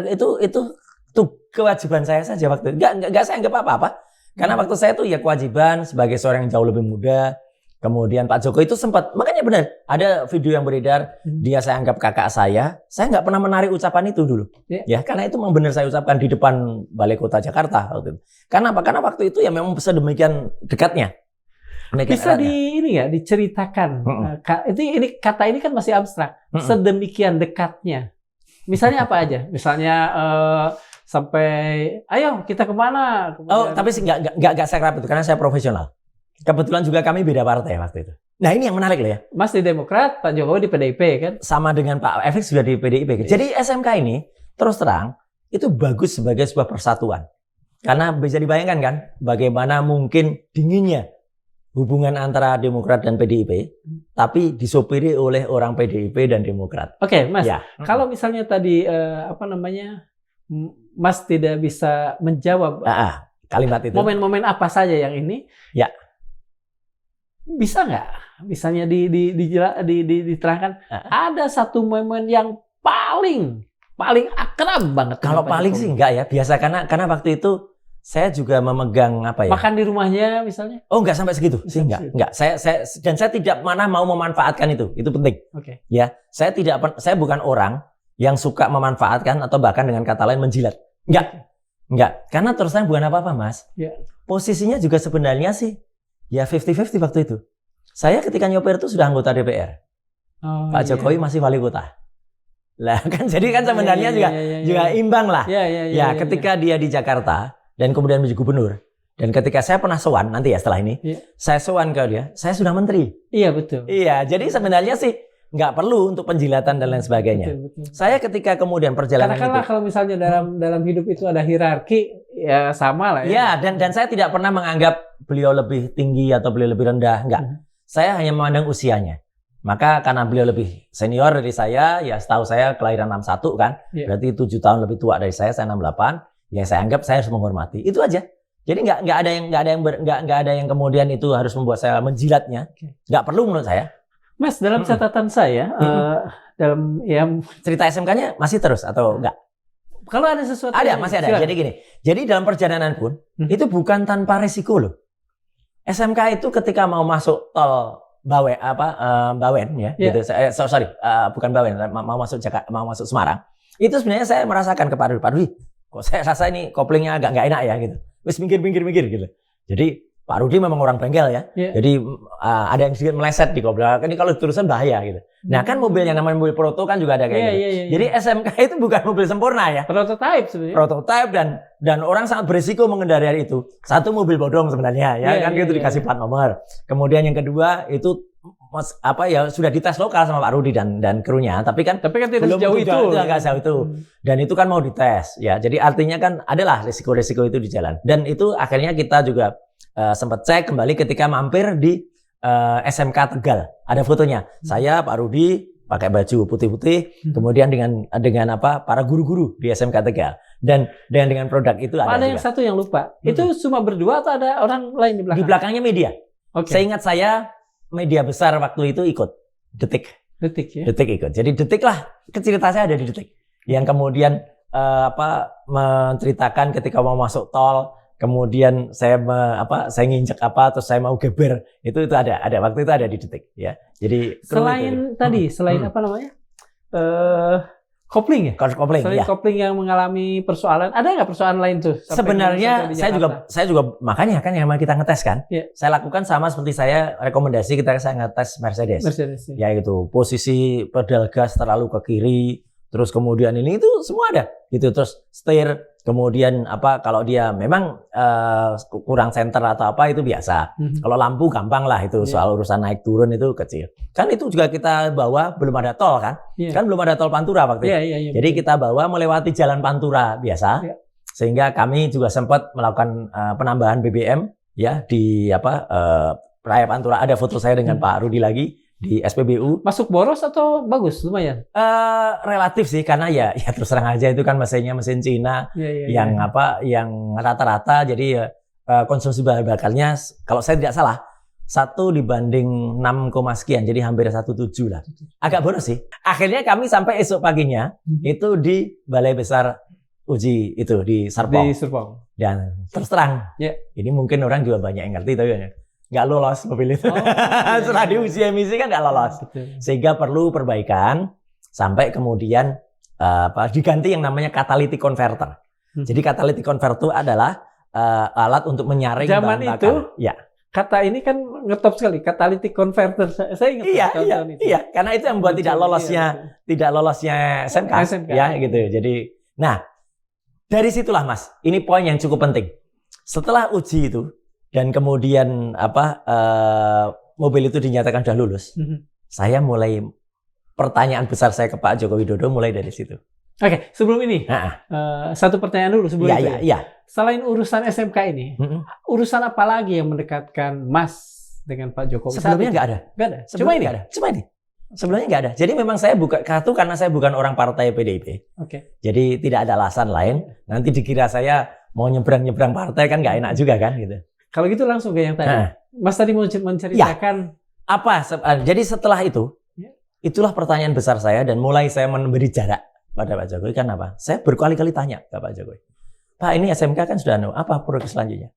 itu Itu kewajiban saya saja waktu itu. Enggak saya anggap apa-apa. Karena waktu saya tuh ya kewajiban sebagai seorang yang jauh lebih muda. Kemudian Pak Jokowi itu sempat, makanya benar, ada video yang beredar, dia saya anggap kakak saya nggak pernah menarik ucapan itu dulu. Ya, karena itu memang benar saya ucapkan di depan Balai Kota Jakarta waktu itu. Karena apa? Karena waktu itu ya memang sedemikian dekatnya. Bisa diceritakan. Ini kata ini kan masih abstrak. Sedemikian dekatnya. Misalnya apa aja? Misalnya sampai, ayo kita kemana? Kemudian... tapi nggak sekerap itu, karena saya profesional. Kebetulan juga kami beda partai waktu itu. Nah ini yang menarik loh ya. Mas di Demokrat, Pak Jokowi di PDIP kan? Sama dengan Pak Efik sudah di PDIP. Jadi SMK ini terus terang itu bagus sebagai sebuah persatuan. Karena bisa dibayangkan kan bagaimana mungkin dinginnya hubungan antara Demokrat dan PDIP, tapi disopiri oleh orang PDIP dan Demokrat. Oke, Mas. Ya. Kalau misalnya tadi Mas tidak bisa menjawab kalimat itu. Momen-momen apa saja yang ini? Ya. Bisa nggak? Misalnya diterangkan ada satu momen yang paling akrab banget. Kalau paling sih enggak ya, biasa karena waktu itu saya juga memegang apa ya? Makan di rumahnya misalnya? Oh, enggak sampai segitu. Sih enggak. Saya tidak mana mau memanfaatkan itu. Itu penting. Oke. Ya, saya bukan orang yang suka memanfaatkan atau bahkan dengan kata lain menjilat. Enggak. Karena terus terang bukan apa-apa, Mas. Ya. Posisinya juga sebenarnya sih ya 50-50 waktu itu. Saya ketika nyopir itu sudah anggota DPR. Pak Jokowi masih wali kota. Lah kan jadi kan sebenarnya juga imbang lah. Ya, ketika dia di Jakarta dan kemudian menjadi gubernur. Dan ketika saya pernah sowan nanti ya setelah ini, saya sowan ke dia, saya sudah menteri. Iya, betul. Iya, jadi sebenarnya sih nggak perlu untuk penjilatan dan lain sebagainya. Betul. Saya ketika kemudian perjalanan katakanlah kalau misalnya dalam hidup itu ada hierarki, ya sama lah ya. Ya, dan saya tidak pernah menganggap beliau lebih tinggi atau beliau lebih rendah, enggak. Saya hanya memandang usianya. Maka karena beliau lebih senior dari saya, ya setahu saya kelahiran 61 kan, berarti 7 tahun lebih tua dari saya 68, ya saya anggap saya harus menghormati. Itu aja. Jadi nggak ada yang kemudian itu harus membuat saya menjilatnya. Nggak perlu menurut saya. Mas, dalam catatan saya, dalam cerita SMK-nya masih terus atau enggak? Kalau ada sesuatu masih ada. Silakan. Jadi gini. Jadi dalam perjalanan pun itu bukan tanpa resiko loh. SMK itu ketika mau masuk tol Bawen ya, gitu. Bukan Bawen, mau masuk Semarang. Itu sebenarnya saya merasakan ke Pak Rudi, kok saya rasa ini koplingnya agak nggak enak ya gitu. Wis minggir gitu. Jadi Pak Rudi memang orang bengkel ya. Jadi ada yang sedikit meleset di kopling. Ini kalau terusan bahaya gitu. Nah kan mobil yang namanya mobil proto kan juga ada kayak gitu. Jadi SMK itu bukan mobil sempurna ya. Prototype sebenarnya. Prototype dan orang sangat berisiko mengendarai itu. Satu mobil bodong sebenarnya ya kan gitu dikasih plat nomor. Kemudian yang kedua itu sudah dites lokal sama Pak Rudi dan krunya. Tapi kan tidak belum sejauh itu. Nggak sejauh itu. Dan itu kan mau dites ya. Jadi artinya kan adalah risiko-risiko itu di jalan. Dan itu akhirnya kita juga sempat cek kembali ketika mampir di SMK Tegal. Ada fotonya. Saya, Pak Rudi pakai baju putih-putih, kemudian dengan para guru-guru di SMK Tegal. Dan dengan produk itu ada yang satu yang lupa. Itu cuma berdua atau ada orang lain di belakang? Di belakangnya media. Seingat saya media besar waktu itu ikut. Detik ya. Detik ikut. Jadi Detik lah, cerita saya ada di Detik. Yang kemudian menceritakan ketika mau masuk tol, kemudian saya nginjek terus saya mau geber, itu ada waktu itu ada di Detik ya. Jadi selain apa namanya kopling ya, kopling kopling yang mengalami persoalan, ada nggak persoalan lain tuh? Sebenarnya saya juga makanya kan yang kita ngetes kan, saya lakukan sama seperti saya rekomendasi saya ngetes Mercedes ya gitu, posisi pedal gas terlalu ke kiri, terus kemudian ini itu semua ada gitu, terus setir. Kemudian kalau dia memang kurang senter atau apa itu biasa. Kalau lampu gampang lah itu, soal urusan naik turun itu kecil. Kan itu juga kita bawa belum ada tol kan? Kan belum ada tol Pantura waktu itu. Jadi kita bawa melewati jalan Pantura biasa. Sehingga kami juga sempat melakukan penambahan BBM ya di Raya Pantura. Ada foto saya dengan Pak Rudi lagi di SPBU. Masuk boros atau bagus lumayan? Relatif sih, karena ya terus terang aja itu kan mesin Cina yang rata-rata, jadi konsumsi bahan bakarnya kalau saya tidak salah 1 dibanding 6, sekian, jadi hampir 1,7 lah. Agak boros sih. Akhirnya kami sampai esok paginya itu di Balai Besar uji itu di Serpong. Di Serpong. Dan terus terang, ini mungkin orang juga banyak yang ngerti tapi nggak lolos mobil itu. Setelah diuji emisi kan nggak lolos. Betul. Sehingga perlu perbaikan sampai kemudian diganti yang namanya catalytic converter. Jadi catalytic converter itu adalah alat untuk menyaring zaman bahan bakar. itu. Ya. Kata ini kan ngetop sekali, catalytic converter. Saya ingat iya, karena itu yang membuat tidak lolosnya SMK. Ya, gitu. Jadi, nah, dari situlah Mas, ini poin yang cukup penting. Setelah uji itu dan kemudian mobil itu dinyatakan sudah lulus, saya mulai pertanyaan besar saya ke Pak Joko Widodo mulai dari situ. Oke, sebelum ini satu pertanyaan dulu sebelum itu. Iya. Selain urusan SMK ini, urusan apa lagi yang mendekatkan Mas dengan Pak Jokowi? Sebelumnya nggak ada. Nggak ada. Cuma ini. Sebelumnya nggak ada. Jadi memang saya karena saya bukan orang partai PDIP. Oke. Jadi tidak ada alasan lain. Nanti dikira saya mau nyebrang partai kan nggak enak juga kan gitu. Kalau gitu langsung ke yang tadi. Mas tadi mau menceritakan Jadi setelah itu, itulah pertanyaan besar saya dan mulai saya memberi jarak pada Pak Jokowi. Kan apa? Saya berkali-kali tanya ke Pak Jokowi. Pak, ini SMK kan sudah apa progres selanjutnya?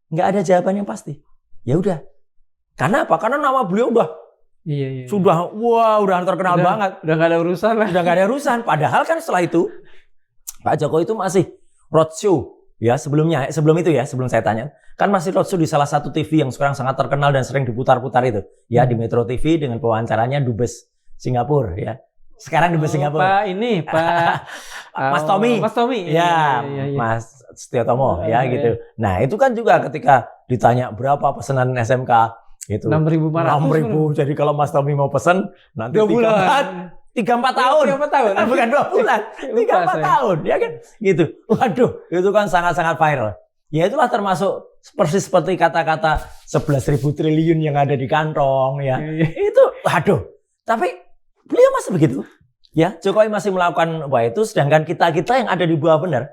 Nggak ada jawaban yang pasti. Ya udah. Karena apa? Karena nama beliau udah terkenal banget. Udah nggak ada urusan lah. Udah nggak ada urusan. Padahal kan setelah itu Pak Jokowi itu masih roadshow ya sebelum saya tanya kan masih roadshow di salah satu TV yang sekarang sangat terkenal dan sering diputar-putar itu ya di Metro TV dengan pewawancaranya Dubes Singapura ya. Sekarang Dubes Singapura. Pak Mas Tommy. Ya. Mas Setiotomo ya gitu. Nah, itu kan juga ketika ditanya berapa pesanan SMK itu 6.000. Jadi kalau Mas Tommy mau pesan nanti 3-4 tahun. 3-4 tahun. Bukan 2 bulan. 3-4 tahun ya kan. Gitu. Waduh, itu kan sangat-sangat viral. Ya itulah termasuk persis seperti kata-kata 11.000 triliun yang ada di kantong ya. Itu waduh. Tapi beliau masih begitu. Ya, Jokowi masih melakukan itu sedangkan kita-kita yang ada di bawah benar.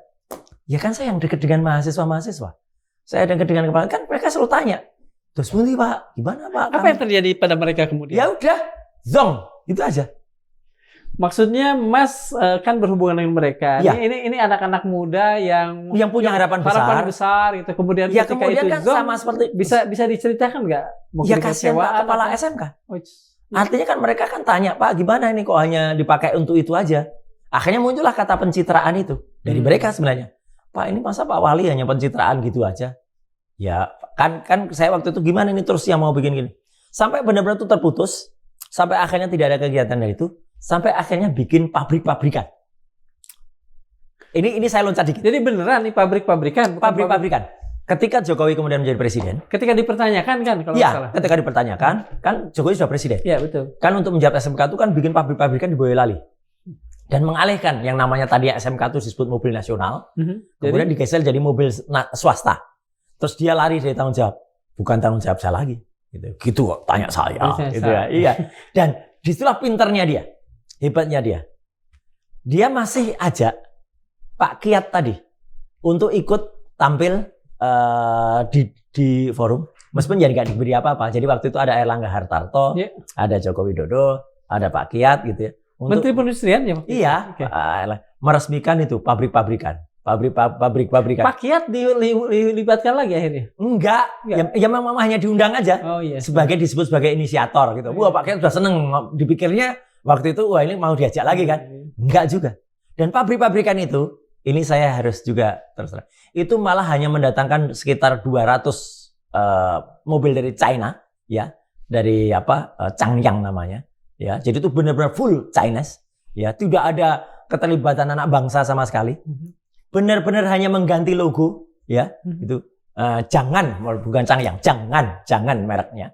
Ya kan saya yang dekat dengan mahasiswa. Saya dekat dengan kepala kan mereka selalu tanya. Terus boleh Pak, gimana Pak? Apa yang terjadi pada mereka kemudian? Ya udah, zong, itu aja. Maksudnya Mas kan berhubungan dengan mereka. Ya. Ini anak-anak muda yang punya harapan besar itu kemudian ya, ketika kemudian itu kan zong, sama seperti bisa diceritakan nggak? Ya kasihan Pak kepala SMK. Artinya kan mereka kan tanya, Pak gimana ini kok hanya dipakai untuk itu aja? Akhirnya muncullah kata pencitraan itu dari mereka sebenarnya. Pak ini masa Pak Wali hanya pencitraan gitu aja? Ya kan saya waktu itu gimana ini terus yang mau bikin gini. Sampai benar-benar itu terputus. Sampai akhirnya tidak ada kegiatan dari itu. Sampai akhirnya bikin pabrik-pabrikan. Ini saya loncat dikit. Jadi beneran nih pabrik-pabrikan? Pabrik-pabrikan. Ketika Jokowi kemudian menjadi presiden. Ketika dipertanyakan kan kalau salah. Ketika dipertanyakan kan Jokowi sudah presiden. Iya betul. Kan untuk menjawab SMK itu kan bikin pabrik-pabrikan di Boyolali. Dan mengalihkan yang namanya tadi SMK itu disebut mobil nasional. Kemudian digeser jadi mobil swasta. Terus dia lari dari tanggung jawab. Bukan tanggung jawab saya lagi. Gitu kok tanya saya. Gitu ya. Iya. Dan disitulah pinternya dia. Hebatnya dia. Dia masih ajak Pak Kiat tadi untuk ikut tampil di forum. Meskipun jadi nggak diberi apa-apa. Jadi waktu itu ada Erlangga Hartarto, ada Joko Widodo, ada Pak Kiat gitu ya. Menteri Perindustrian ya? Iya. Okay. Meresmikan itu pabrik-pabrikan. Pabrik-pabrikan. Pak Kiat dilibatkan lagi akhirnya? Enggak. Ya memang hanya diundang aja. Oh, iya. Disebut sebagai inisiator gitu. Wah Pak Kiat udah seneng. Dipikirnya waktu itu wah ini mau diajak lagi kan? Enggak juga. Dan pabrik-pabrikan itu, ini saya harus juga terserah. Itu malah hanya mendatangkan sekitar 200 mobil dari China, ya, dari Changyang namanya, ya. Jadi itu benar-benar full Chinese, ya. Tidak ada keterlibatan anak bangsa sama sekali. Benar-benar hanya mengganti logo, ya. Itu bukan Changyang, jangan mereknya.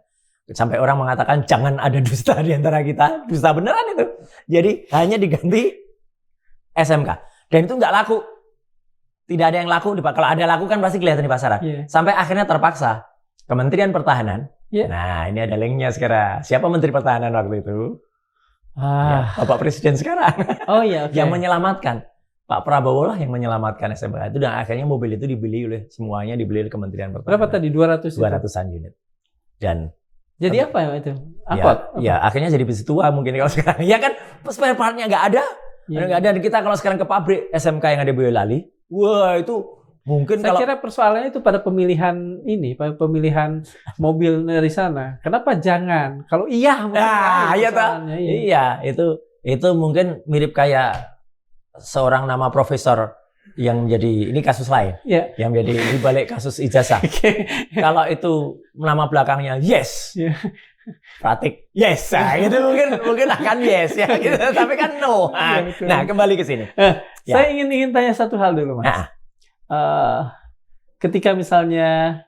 Sampai orang mengatakan jangan ada dusta di antara kita, dusta beneran itu. Jadi hanya diganti SMK. Dan itu nggak laku. Tidak ada yang laku. Kalau ada laku kan pasti kelihatan di pasaran. Sampai akhirnya terpaksa Kementerian Pertahanan. Nah ini ada linknya sekarang. Siapa Menteri Pertahanan waktu itu? Ya, Bapak Presiden sekarang. Oh iya. Okay. Yang menyelamatkan. Pak Prabowo lah yang menyelamatkan SMK itu. Dan akhirnya mobil itu dibeli oleh semuanya. Dibeli oleh Kementerian Pertahanan. Berapa tadi? 200-an unit. Dan jadi apa itu? Apa? Ya akhirnya jadi besi tua mungkin kalau sekarang. Ya kan spare partnya nggak ada. Dan kita kalau sekarang ke pabrik SMK yang ada di Boyolali, wah itu mungkin saya kira persoalannya itu pada pemilihan mobil dari sana. Kenapa jangan? Kalau iya, iya itu mungkin mirip kayak seorang nama profesor yang menjadi ini kasus lain, yang menjadi di balik kasus ijazah. Kalau itu nama belakangnya yes, Pratik yes, itu mungkin akan yes ya, gitu. Tapi kan no. Nah kembali ke sini. Saya ingin tanya satu hal dulu, Mas. Ketika misalnya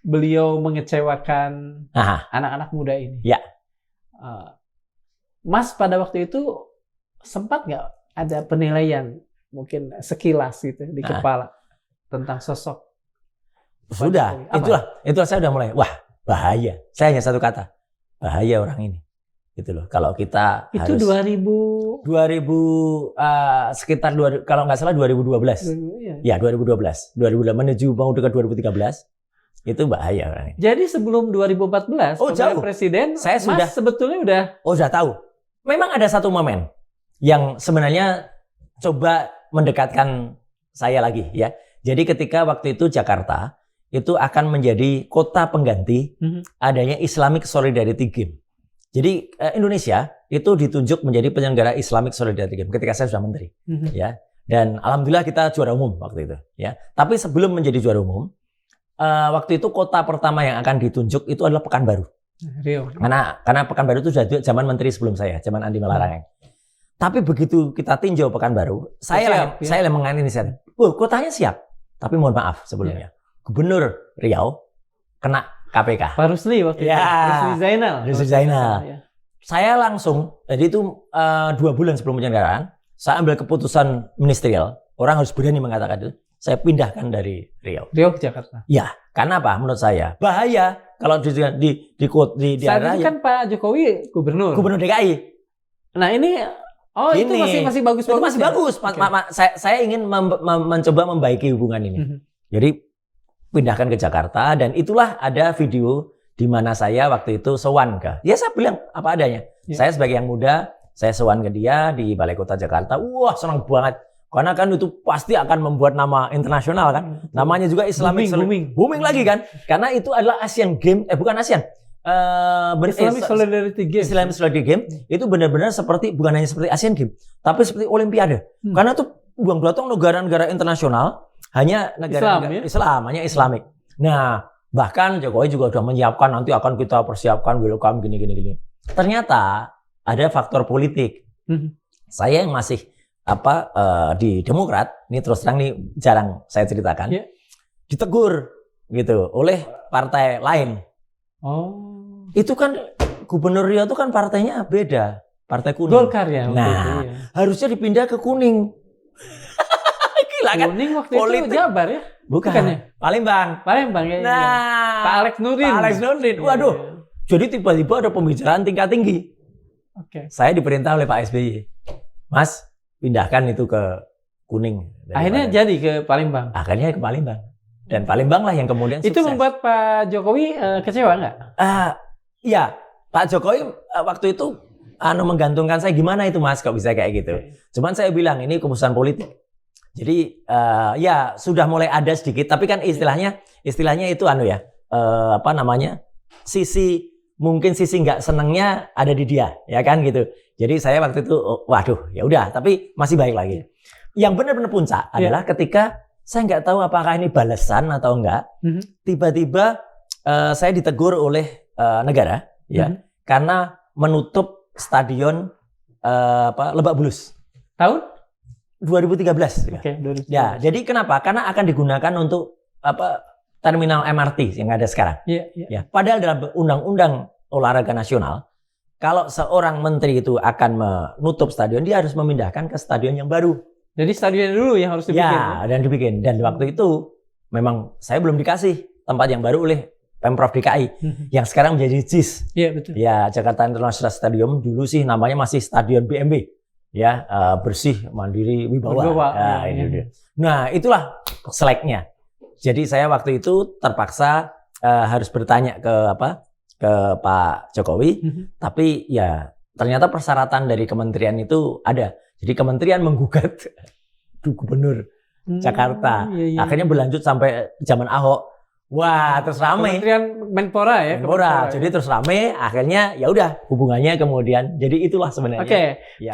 beliau mengecewakan anak-anak muda ini, Mas pada waktu itu sempat nggak ada penilaian? Mungkin sekilas gitu di kepala tentang sosok. Sudah, itulah saya udah mulai. Wah, bahaya. Saya hanya satu kata, bahaya orang ini. Gitu loh. Kalau kita itu harus 2000 sekitar kalau nggak salah 2012. Ya, 2012 menuju mau dekat 2013. Itu bahaya orang ini. Jadi sebelum 2014 jauh. Presiden, saya sudah sebetulnya udah tahu. Memang ada satu momen yang sebenarnya coba mendekatkan saya lagi ya. Jadi ketika waktu itu Jakarta itu akan menjadi kota pengganti adanya Islamic Solidarity Game. Jadi Indonesia itu ditunjuk menjadi penyelenggara Islamic Solidarity Game ketika saya sudah menteri, ya. Dan alhamdulillah kita juara umum waktu itu, ya. Tapi sebelum menjadi juara umum, waktu itu kota pertama yang akan ditunjuk itu adalah Pekanbaru. Rio. Karena Pekanbaru itu sudah zaman menteri sebelum saya, zaman Andi Malarangeng. Tapi begitu kita tinjau Pekanbaru, saya mengambil inisiatif. Kotanya siap, tapi mohon maaf sebelumnya. Gubernur Riau kena KPK. Pak Rusli waktu itu. Rusli Zainal. Saya langsung, jadi itu 2 bulan sebelum penyelenggaraan, saya ambil keputusan ministerial. Orang harus berani mengatakan itu. Saya pindahkan dari Riau. Riau ke Jakarta. Ya, karena apa? Menurut saya bahaya kalau di saat itu kan Pak Jokowi gubernur DKI. Nah ini itu masih bagus. Itu masih bagus. Saya ingin mencoba membaiki hubungan ini. Jadi pindahkan ke Jakarta dan itulah ada video di mana saya waktu itu sowan ke. Ya saya bilang apa adanya. Saya sebagai yang muda, saya sowan ke dia di Balai Kota Jakarta. Wah, senang banget. Karena kan itu pasti akan membuat nama internasional kan. Namanya juga Islamic booming lagi kan. Karena itu adalah Asian Game, bukan Asian. Islamic Solidarity Game itu benar-benar seperti bukan hanya seperti Asian Game, tapi seperti Olimpiade. Karena itu buang belotong negara-negara internasional hanya negara Islam, hanya Islamik. Nah, bahkan Jokowi juga sudah menyiapkan nanti akan kita persiapkan welcome gini. Ternyata ada faktor politik. Saya yang masih di Demokrat, ini terus terang nih jarang saya ceritakan, ditegur gitu oleh partai lain. Itu kan Gubernur Riau itu kan partainya beda, partai kuning. Golkar ya. Nah, harusnya dipindah ke kuning. Gila kan? Kuning waktu itu Jabar ya? Bukan ya? Palembang ya. Nah, Pak Alex Nurdin. Waduh. Jadi tiba-tiba ada pembicaraan tingkat tinggi. Saya diperintah oleh Pak SBY. Mas, pindahkan itu ke kuning. Akhirnya jadi ke Palembang. Akhirnya ke Palembang. Dan Palembang lah yang kemudian sukses. Itu membuat Pak Jokowi kecewa nggak? Iya, Pak Jokowi waktu itu menggantungkan saya gimana itu Mas kok bisa kayak gitu. Cuman saya bilang ini keputusan politik. Jadi ya sudah mulai ada sedikit, tapi kan istilahnya itu sisi nggak senengnya ada di dia, ya kan gitu. Jadi saya waktu itu waduh ya udah, tapi masih baik lagi. Yang benar-benar puncak adalah ketika saya nggak tahu apakah ini balasan atau enggak. Tiba-tiba saya ditegur oleh negara, karena menutup stadion Lebak Bulus. Tahun 2013. 2013. Ya, jadi kenapa? Karena akan digunakan untuk terminal MRT yang ada sekarang. Ya, padahal dalam Undang-Undang Olahraga Nasional, kalau seorang menteri itu akan menutup stadion, dia harus memindahkan ke stadion yang baru. Jadi stadion dulu yang harus dibikin. Dan dibikin. Dan waktu itu memang saya belum dikasih tempat yang baru oleh Pemprov DKI yang sekarang menjadi JIS. Iya, betul. Ya, Jakarta International Stadium dulu sih namanya masih Stadion BMB. Ya, bersih, mandiri, wibawa. Nah, itulah seleknya. Jadi saya waktu itu terpaksa harus bertanya ke Pak Jokowi, tapi ya ternyata persyaratan dari kementerian itu ada. Jadi kementerian menggugat gubernur Jakarta. Akhirnya berlanjut sampai zaman Ahok. Wah, terus rame. Kementerian Menpora ya. Menpora. Jadi terus rame. Akhirnya ya udah hubungannya kemudian. Jadi itulah sebenarnya. Oke.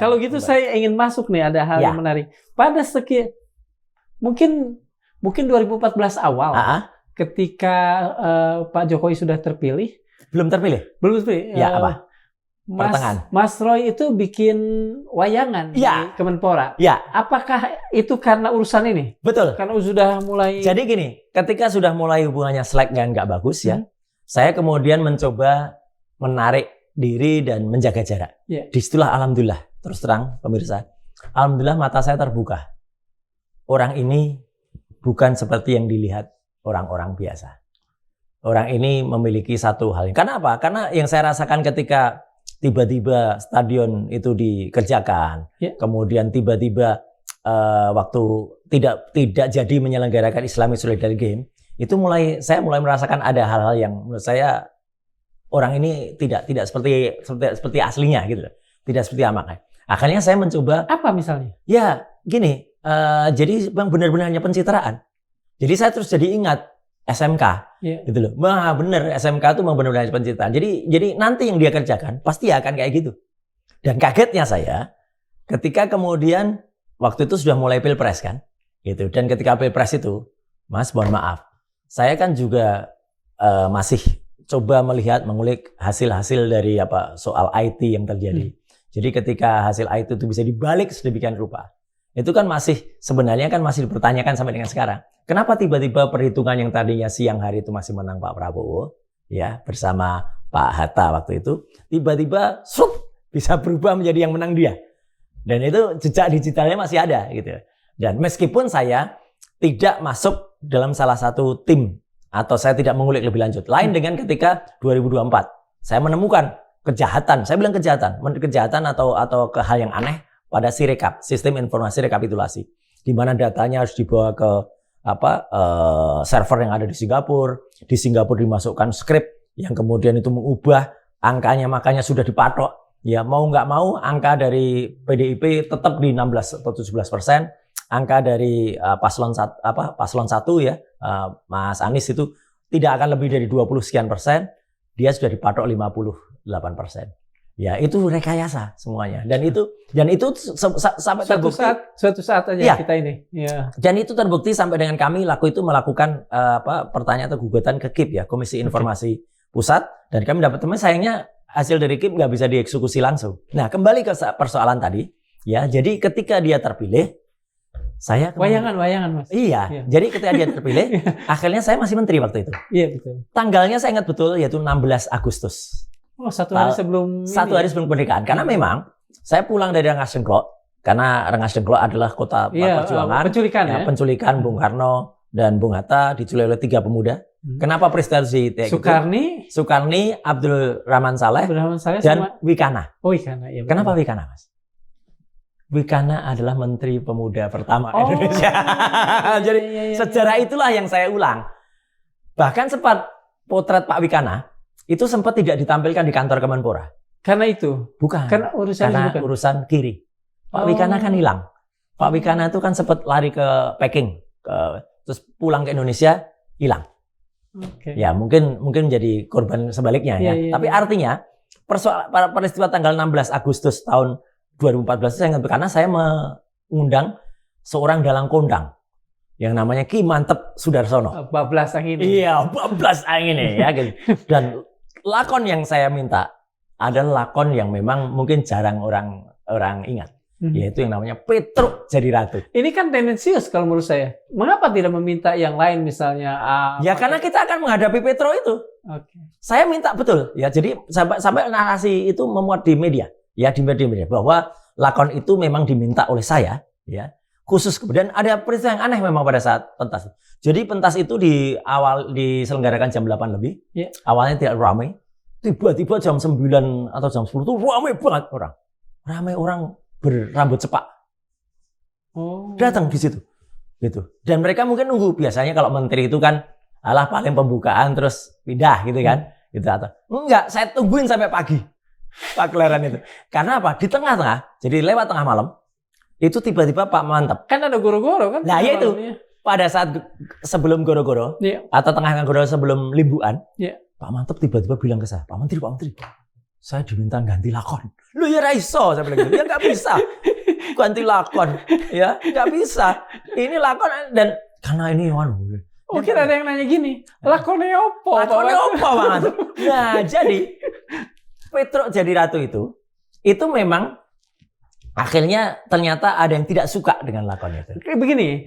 Kalau gitu saya ingin masuk nih, ada hal yang menarik. Pada mungkin 2014 awal, ketika Pak Jokowi sudah terpilih. Belum terpilih. Ya apa? Mas Roy itu bikin wayangan di Kemenpora. Ya. Apakah itu karena urusan ini? Betul. Karena sudah mulai. Jadi gini, ketika sudah mulai hubungannya slack dan nggak bagus ya, saya kemudian mencoba menarik diri dan menjaga jarak. Disitulah alhamdulillah, terus terang pemirsa, alhamdulillah mata saya terbuka. Orang ini bukan seperti yang dilihat orang-orang biasa. Orang ini memiliki satu hal. Karena apa? Karena yang saya rasakan ketika tiba-tiba stadion itu dikerjakan, kemudian tiba-tiba waktu tidak jadi menyelenggarakan Islamic Solidarity Game, itu saya mulai merasakan ada hal-hal yang menurut saya orang ini tidak seperti aslinya gitu, tidak seperti amaknya. Akhirnya saya mencoba. Apa misalnya? Ya gini, jadi memang benar-benar hanya pencitraan. Jadi saya terus jadi ingat SMK, gitu loh. Wah bener, SMK itu memang benar-benar pencitraan. Jadi nanti yang dia kerjakan pasti akan kayak gitu. Dan kagetnya saya, ketika kemudian waktu itu sudah mulai pilpres kan, gitu. Dan ketika pilpres itu, Mas, mohon maaf, saya kan juga masih coba mengulik hasil-hasil dari soal IT yang terjadi. Jadi ketika hasil IT itu bisa dibalik sedemikian rupa, itu kan sebenarnya masih dipertanyakan sampai dengan sekarang. Kenapa tiba-tiba perhitungan yang tadinya siang hari itu masih menang Pak Prabowo, ya bersama Pak Hatta waktu itu, tiba-tiba bisa berubah menjadi yang menang dia. Dan itu jejak digitalnya masih ada gitu. Dan meskipun saya tidak masuk dalam salah satu tim atau saya tidak mengulik lebih lanjut, lain dengan ketika 2024 saya menemukan kejahatan, saya bilang kejahatan atau ke hal yang aneh pada Sirekap, sistem informasi rekapitulasi, di mana datanya harus dibawa ke server yang ada di Singapura. Di Singapura dimasukkan skrip yang kemudian itu mengubah angkanya, makanya sudah dipatok. Ya mau nggak mau angka dari PDIP tetap di 16 atau 17%. Angka dari paslon 1 ya, Mas Anies itu tidak akan lebih dari 20 sekian persen. Dia sudah dipatok 58%. Ya itu rekayasa semuanya, dan itu sampai terbukti suatu saat aja kita ini. Ya. Dan itu terbukti sampai dengan kami melakukan pertanyaan atau gugatan ke KIP ya, Komisi Informasi Pusat, dan kami dapat teman, sayangnya hasil dari KIP nggak bisa dieksekusi langsung. Nah kembali ke persoalan tadi ya, jadi ketika dia terpilih, saya wayangan Mas. Iya. Jadi ketika dia terpilih, akhirnya saya masih menteri waktu itu. Iya betul. Tanggalnya saya ingat betul, yaitu 16 Agustus. Oh, satu hari sebelum kemerdekaan. Karena memang saya pulang dari Rengas Dengklok, karena Rengas Dengklok adalah kota perjuangan. Penculikan Bung Karno dan Bung Hatta diculik oleh 3 pemuda. Kenapa peristiwa itu? Sukarni, Abdul Rahman Saleh dan Wikana. Oh, Wikana. Ya, kenapa Wikana, Mas? Wikana adalah Menteri Pemuda pertama Indonesia. Jadi sejarah itulah yang saya ulang. Bahkan sempat potret Pak Wikana itu sempat tidak ditampilkan di kantor Kemenpora. Karena itu? Bukan. Karena urusan kiri. Pak Wikana kan hilang. Pak Wikana itu kan sempat lari ke Peking, terus pulang ke Indonesia, hilang. Ya mungkin jadi korban sebaliknya ya. Tapi artinya peristiwa tanggal 16 Agustus tahun 2014 saya ingat, karena saya mengundang seorang dalang kondang yang namanya Ki Mantep Sudarsono. Bablas angin. Iya, bablas angin ya gitu. Dan lakon yang saya minta adalah lakon yang memang mungkin jarang orang ingat, yaitu yang namanya Petruk Jadi Ratu. Ini kan tendensius kalau menurut saya. Mengapa tidak meminta yang lain misalnya? Ya karena kita akan menghadapi Petro itu. Saya minta betul ya. Jadi sampai narasi itu memuat di media, ya di media bahwa lakon itu memang diminta oleh saya, ya. Khusus kemudian ada peristiwa yang aneh memang pada saat pentas. Jadi pentas itu diselenggarakan jam 8 lebih. Awalnya tidak ramai. Tiba-tiba jam 9 atau jam 10 itu ramai banget orang. Ramai orang berambut cepak. Datang di situ. Gitu. Dan mereka mungkin nunggu, biasanya kalau menteri itu kan paling pembukaan terus pindah gitu kan. Gitu atau enggak, saya tungguin sampai pagi. Pagelaran itu. Karena apa? Di tengah-tengah, jadi lewat tengah malam, itu tiba-tiba Pak Mantep. Kan ada goro-goro kan? Nah, ya itu. Pada saat sebelum goro-goro, atau tengah goro sebelum limbuan, Pak Mantep tiba-tiba bilang ke saya, Pak Menteri, saya diminta ganti lakon. Lu ya raiso, saya bilang gitu. Ya nggak bisa. Ganti lakon. Ya, nggak bisa. Ini lakon dan karena ini mungkin ada yang nanya gini, lakonnya opo? Lakonnya opo, Pak Mantep? Nah, jadi Petruk Jadi Ratu itu memang akhirnya ternyata ada yang tidak suka dengan lakon itu. Kayak begini,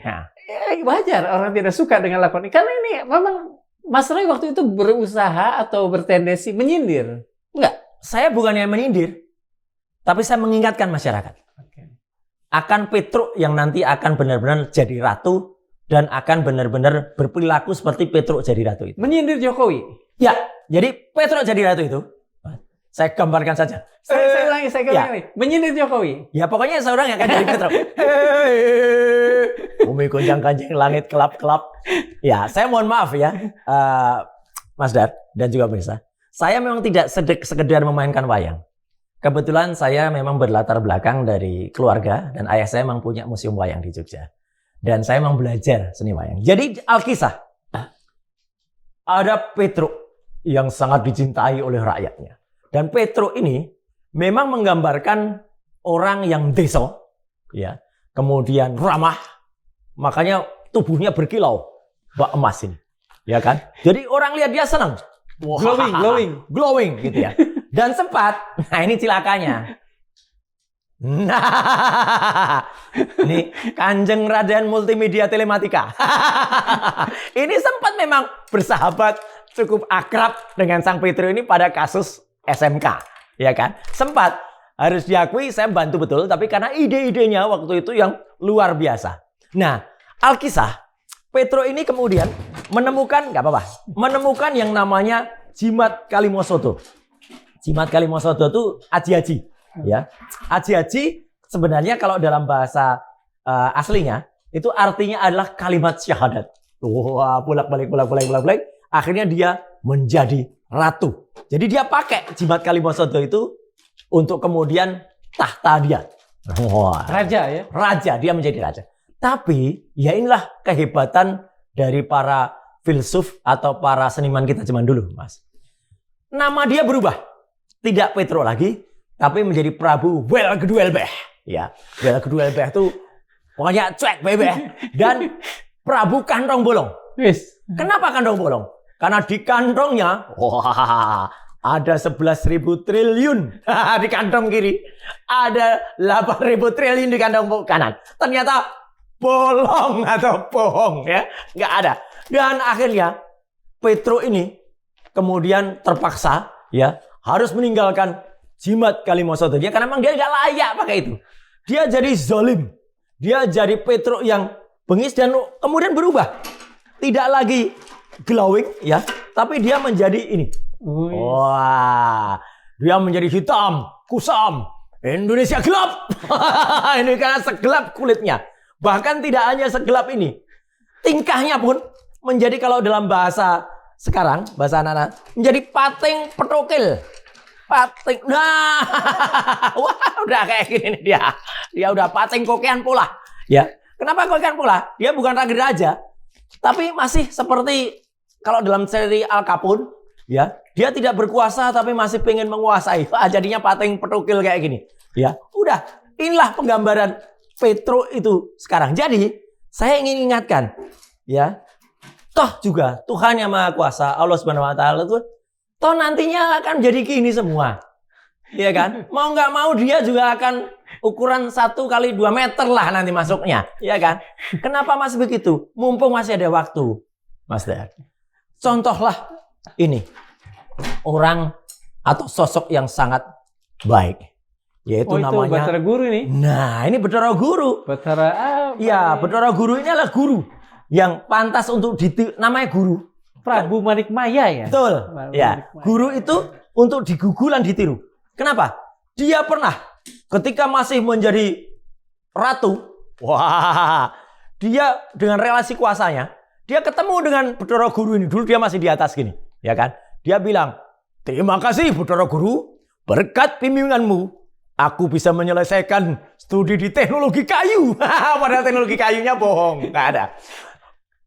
wajar orang tidak suka dengan lakon ini. Karena ini memang Mas Roy waktu itu berusaha atau bertendensi menyindir. Enggak? Saya bukannya menyindir, tapi saya mengingatkan masyarakat. Akan Petruk yang nanti akan benar-benar jadi ratu dan akan benar-benar berperilaku seperti Petruk Jadi Ratu itu. Menyindir Jokowi? Ya, jadi Petruk Jadi Ratu itu, saya gambarkan saja. Saya ulangi. Menyindir Jokowi? Ya pokoknya seorang yang akan jadi Petruk. Bumi gonjang-ganjing, langit kelap-kelap. Ya, saya mohon maaf ya, Mas Dar dan juga pemirsa. Saya memang tidak sekedar memainkan wayang. Kebetulan saya memang berlatar belakang dari keluarga dan ayah saya memang punya museum wayang di Jogja. Dan saya memang belajar seni wayang. Jadi Alkisah, ada Petruk yang sangat dicintai oleh rakyatnya. Dan Petruk ini memang menggambarkan orang yang deso, ya, kemudian ramah, makanya tubuhnya berkilau, bak emas ini, ya kan? Jadi orang lihat dia senang, glowing, gitu ya. Dan sempat, nah ini cilakanya. Nah, ini Kanjeng Raden Multimedia Telematika. Ini sempat memang bersahabat cukup akrab dengan Sang Petruk ini pada kasus SMK, ya kan? Sempat, harus diakui saya bantu betul, tapi karena ide-idenya waktu itu yang luar biasa. Nah, Alkisah, Petruk ini kemudian menemukan menemukan yang namanya jimat Kalimosodo. Jimat Kalimosodo itu aji-aji. Ya, aji-aji sebenarnya kalau dalam bahasa aslinya itu artinya adalah kalimat syahadat. Wah, bolak-balik. Akhirnya dia menjadi ratu. Jadi dia pakai jimat Kalimosodo itu untuk kemudian tahta dia. Wah, raja ya? Raja, dia menjadi raja. Tapi ya inilah kehebatan dari para filsuf atau para seniman kita zaman dulu, Mas. Nama dia berubah. Tidak Petruk lagi, tapi menjadi Prabu Welgeduelbeh. Ya, Welgeduelbeh itu pokoknya cuek bebeh. Dan Prabu Kantong Bolong. Kenapa Kantong Bolong? Karena di kantongnya, ada 11.000 triliun di kantong kiri. Ada 8.000 triliun di kantong kanan. Ternyata bolong atau bohong, ya. Nggak ada. Dan akhirnya Petruk ini kemudian terpaksa, ya, harus meninggalkan jimat Kalimosodo dia karena memang dia nggak layak pakai itu. Dia jadi zolim. Dia jadi Petruk yang bengis dan kemudian berubah. Tidak lagi glowing, ya, tapi dia menjadi ini. Wah, dia menjadi hitam, kusam. Indonesia gelap. Ini karena segelap kulitnya. Bahkan tidak hanya segelap ini. Tingkahnya pun menjadi kalau dalam bahasa sekarang, bahasa anak-anak, menjadi pating petokil. Pating. Nah, wah, udah kayak gini nih dia. Dia udah pating kokean pula. Ya. Kenapa kokean pula? Dia bukan raja, tapi masih seperti kalau dalam seri Al Capone, ya. Dia tidak berkuasa tapi masih pengen menguasai. Jadinya pating petokil kayak gini. Ya. Udah, inilah penggambaran Petruk itu sekarang. Jadi, saya ingin ingatkan, ya. Toh juga Tuhan yang Maha Kuasa, Allah Subhanahu wa taala itu toh nantinya akan jadi gini semua. Iya kan? Mau nggak mau dia juga akan ukuran 1 kali 2 meter lah nanti masuknya. Iya kan? Kenapa masih begitu? Mumpung masih ada waktu, Mas Dar. Contohlah ini. Orang atau sosok yang sangat baik. Yaitu namanya Bathara Guru ini. Nah, ini Bathara Guru. Bathara ya, Bathara Guru ini adalah guru yang pantas untuk namanya guru. Prabu Manikmaya ya? Betul. Ya, guru itu untuk digugulan ditiru. Kenapa? Dia pernah ketika masih menjadi ratu, wah, dia dengan relasi kuasanya, dia ketemu dengan Bathara Guru ini. Dulu dia masih di atas gini, ya kan? Dia bilang, "Terima kasih Bathara Guru, berkat bimbinganmu, aku bisa menyelesaikan studi di teknologi kayu. Padahal teknologi kayunya bohong, nggak ada.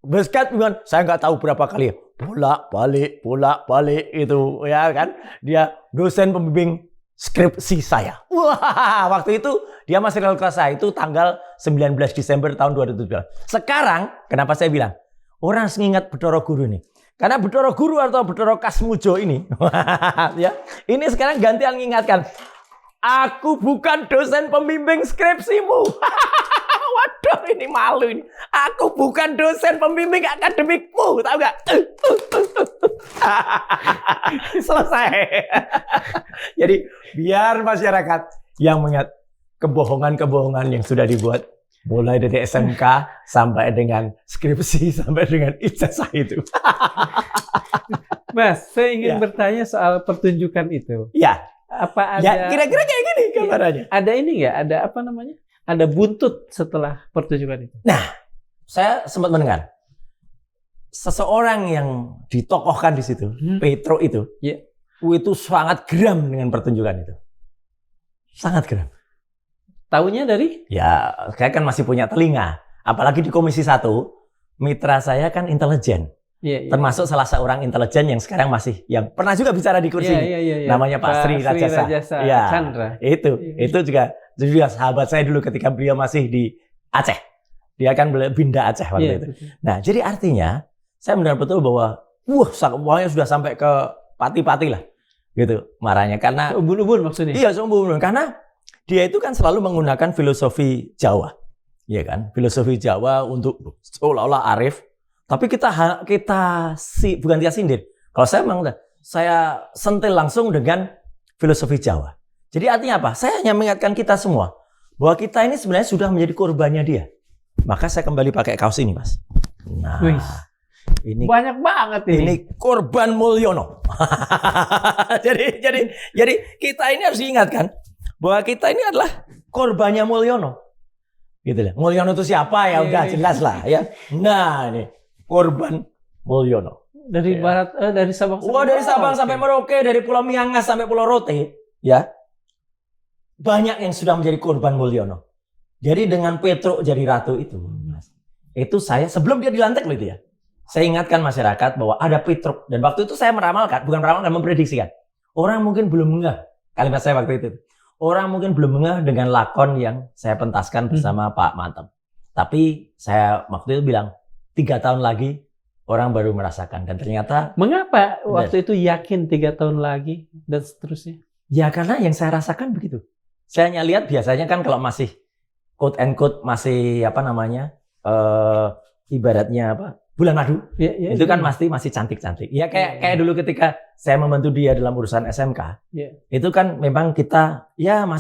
Basket dengan saya nggak tahu berapa kali bolak-balik itu ya kan. Dia dosen pembimbing skripsi saya. Wah, waktu itu dia masih dalam kelas saya, itu tanggal 19 Desember tahun 2017. Sekarang, kenapa saya bilang orang mengingat Bathara Guru nih? Karena Bathara Guru atau Bathara Kasmujo ini, ya, ini sekarang gantian mengingatkan, aku bukan dosen pembimbing skripsimu. Waduh, ini malu ini. Aku bukan dosen pembimbing akademikmu, tahu nggak? Selesai. Jadi biar masyarakat yang mengingat kebohongan-kebohongan yang sudah dibuat mulai dari SMK sampai dengan skripsi sampai dengan ijazah itu. Mas, saya ingin bertanya soal pertunjukan itu. Ya. Apa ada? Ya, kira-kira kayak gini gambarannya. Ada ini nggak? Ada apa namanya? Ada buntut setelah pertunjukan itu. Nah, saya sempat mendengar seseorang yang ditokohkan di situ, Petro itu, itu sangat geram dengan pertunjukan itu. Sangat geram. Tahunya dari? Ya, saya kan masih punya telinga. Apalagi di Komisi 1, mitra saya kan intelijen. Termasuk salah seorang intelijen yang sekarang masih, yang pernah juga bicara di kursi ini. Namanya Pak Sri Rajasa. Chandra. Itu juga sahabat saya dulu ketika beliau masih di Aceh. Dia kan Binda Aceh waktu itu. Betul. Nah, jadi artinya saya benar betul bahwa uangnya sudah sampai ke pati-pati lah. Gitu marahnya karena ubun-ubun maksudnya. Iya, ubun-ubun karena dia itu kan selalu menggunakan filosofi Jawa. Iya kan? Filosofi Jawa untuk seolah-olah arif. Tapi bukan dia sindir. Kalau saya sentil langsung dengan filosofi Jawa. Jadi artinya apa? Saya hanya mengingatkan kita semua bahwa kita ini sebenarnya sudah menjadi korbannya dia. Maka saya kembali pakai kaos ini, Mas. Nah, ini banyak banget ini. Ini korban Mulyono. jadi kita ini harus diingatkan bahwa kita ini adalah korbannya Mulyono. Gitu lah. Mulyono itu siapa ya? Udah jelas lah ya. Nah, ini korban Mulyono. Dari barat dari Sabang sampai dari Sabang sampai Merauke, dari Pulau Miangas sampai Pulau Rote, ya. Banyak yang sudah menjadi korban Mulyono. Jadi dengan Petro jadi ratu itu saya sebelum dia dilantik loh itu ya. Saya ingatkan masyarakat bahwa ada Petro, dan waktu itu saya memprediksikan. Orang mungkin belum ngeh kalimat saya waktu itu. Orang mungkin belum ngeh dengan lakon yang saya pentaskan bersama Pak Mantem. Tapi saya waktu itu bilang 3 tahun lagi orang baru merasakan, dan ternyata mengapa waktu itu yakin 3 tahun lagi dan seterusnya? Ya karena yang saya rasakan begitu. Saya hanya lihat biasanya kan kalau masih quote and quote masih ibaratnya bulan madu, itu kan masih cantik-cantik. Ya kayak dulu ketika saya membantu dia dalam urusan SMK, itu kan memang kita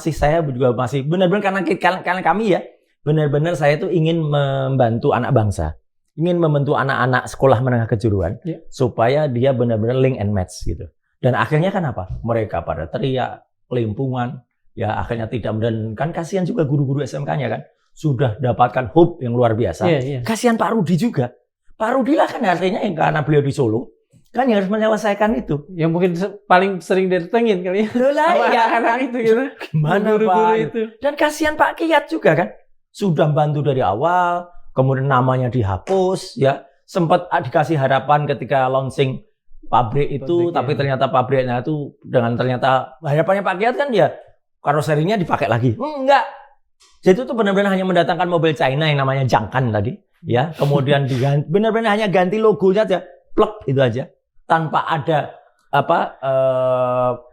saya juga masih benar-benar karena kami ya benar-benar saya itu ingin membantu anak bangsa. Ingin membentuk anak-anak sekolah menengah kejuruan supaya dia benar-benar link and match gitu. Dan akhirnya kan apa? Mereka pada teriak, kelimpungan, ya akhirnya tidak, dan kan kasihan juga guru-guru SMK-nya kan sudah dapatkan hope yang luar biasa. Kasihan Pak Rudi juga. Pak Rudi lah kan artinya yang karena beliau di Solo kan yang harus menyelesaikan itu. Yang mungkin paling sering datengin kali ya. Anak-anak itu gitu. Gimana Pak? Itu. Dan kasihan Pak Kiat juga kan. Sudah bantu dari awal. Kemudian namanya dihapus, ya sempat dikasih harapan ketika launching pabrik itu, tapi ternyata pabriknya itu ternyata harapannya Pak Kiat kan ya karoserinya dipakai lagi. Enggak. Jadi itu benar-benar hanya mendatangkan mobil China yang namanya Jangkan tadi, ya. Kemudian benar-benar hanya ganti logonya aja, plek itu aja, tanpa ada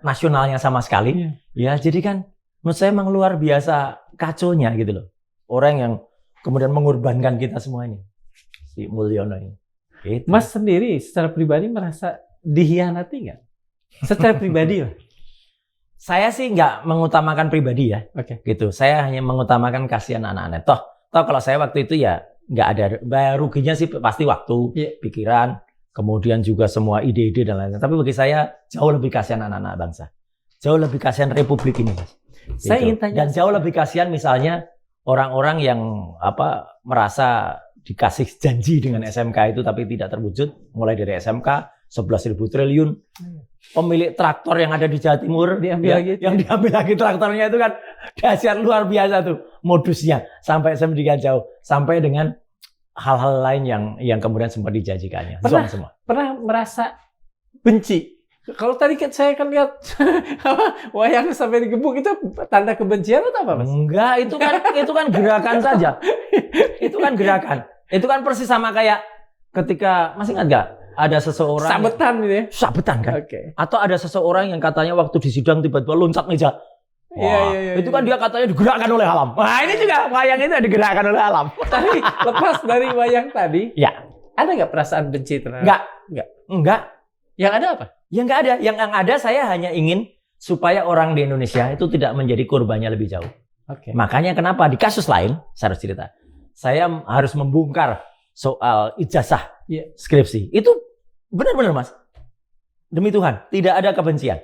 nasionalnya sama sekali. Ya, jadi kan menurut saya memang luar biasa kacaunya gitu loh. Orang yang kemudian mengorbankan kita semua ini, si Mulyono ini. Gitu. Mas sendiri secara pribadi merasa dihianati nggak? Secara pribadi lah. Saya sih nggak mengutamakan pribadi ya, gitu. Saya hanya mengutamakan kasihan anak-anak. Toh kalau saya waktu itu ya nggak ada ruginya sih pasti waktu, pikiran, kemudian juga semua ide-ide dan lain-lain. Tapi bagi saya jauh lebih kasihan anak-anak bangsa, jauh lebih kasihan Republik ini, Mas. Gitu. Saya ingin tanya, dan jauh lebih kasihan misalnya orang-orang yang merasa dikasih janji dengan SMK itu tapi tidak terwujud, mulai dari SMK 11.000 triliun. Pemilik traktor yang ada di Jawa Timur diambil lagi, yang diambil lagi traktornya itu kan dahsyat luar biasa tuh modusnya sampai sedemikian jauh, sampai dengan hal-hal lain yang kemudian sempat dijanjikannya. Pernah merasa benci? Kalau tadi saya kan lihat wayang sampai digebuk, itu tanda kebencian atau apa, Mas? Enggak, itu kan gerakan saja. Itu kan gerakan. Itu kan persis sama kayak ketika, masih ingat nggak? Ada seseorang sabetan gitu ya? Sabetan kan? Okay. Atau ada seseorang yang katanya waktu di sidang tiba-tiba loncat meja. Wah, itu kan dia katanya digerakkan oleh alam. Wah, ini juga wayang itu digerakkan oleh alam. Tapi lepas dari wayang tadi, ya, ada nggak perasaan benci terhadap? Enggak. Yang ada apa? Yang nggak ada. Yang ada saya hanya ingin supaya orang di Indonesia itu tidak menjadi korbannya lebih jauh. Okay. Makanya kenapa di kasus lain, saya harus cerita, saya harus membongkar soal ijazah skripsi. Itu benar-benar, Mas. Demi Tuhan, tidak ada kebencian.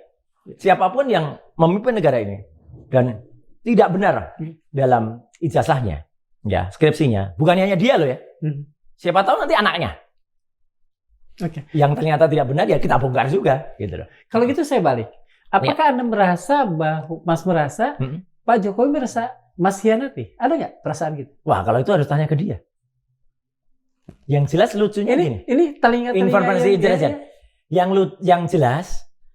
Siapapun yang memimpin negara ini dan tidak benar dalam ijazahnya, ya, skripsinya, bukan hanya dia loh ya. Siapa tahu nanti anaknya. Okay. Yang ternyata tidak benar ya kita bongkar juga, gitu loh. Kalau gitu saya balik. Apakah Anda merasa Mas merasa Pak Jokowi merasa Mas hianati? Ada nggak perasaan gitu? Wah, kalau itu harus tanya ke dia. Yang jelas lucunya ini telinga informasi intelijen. Yang jelas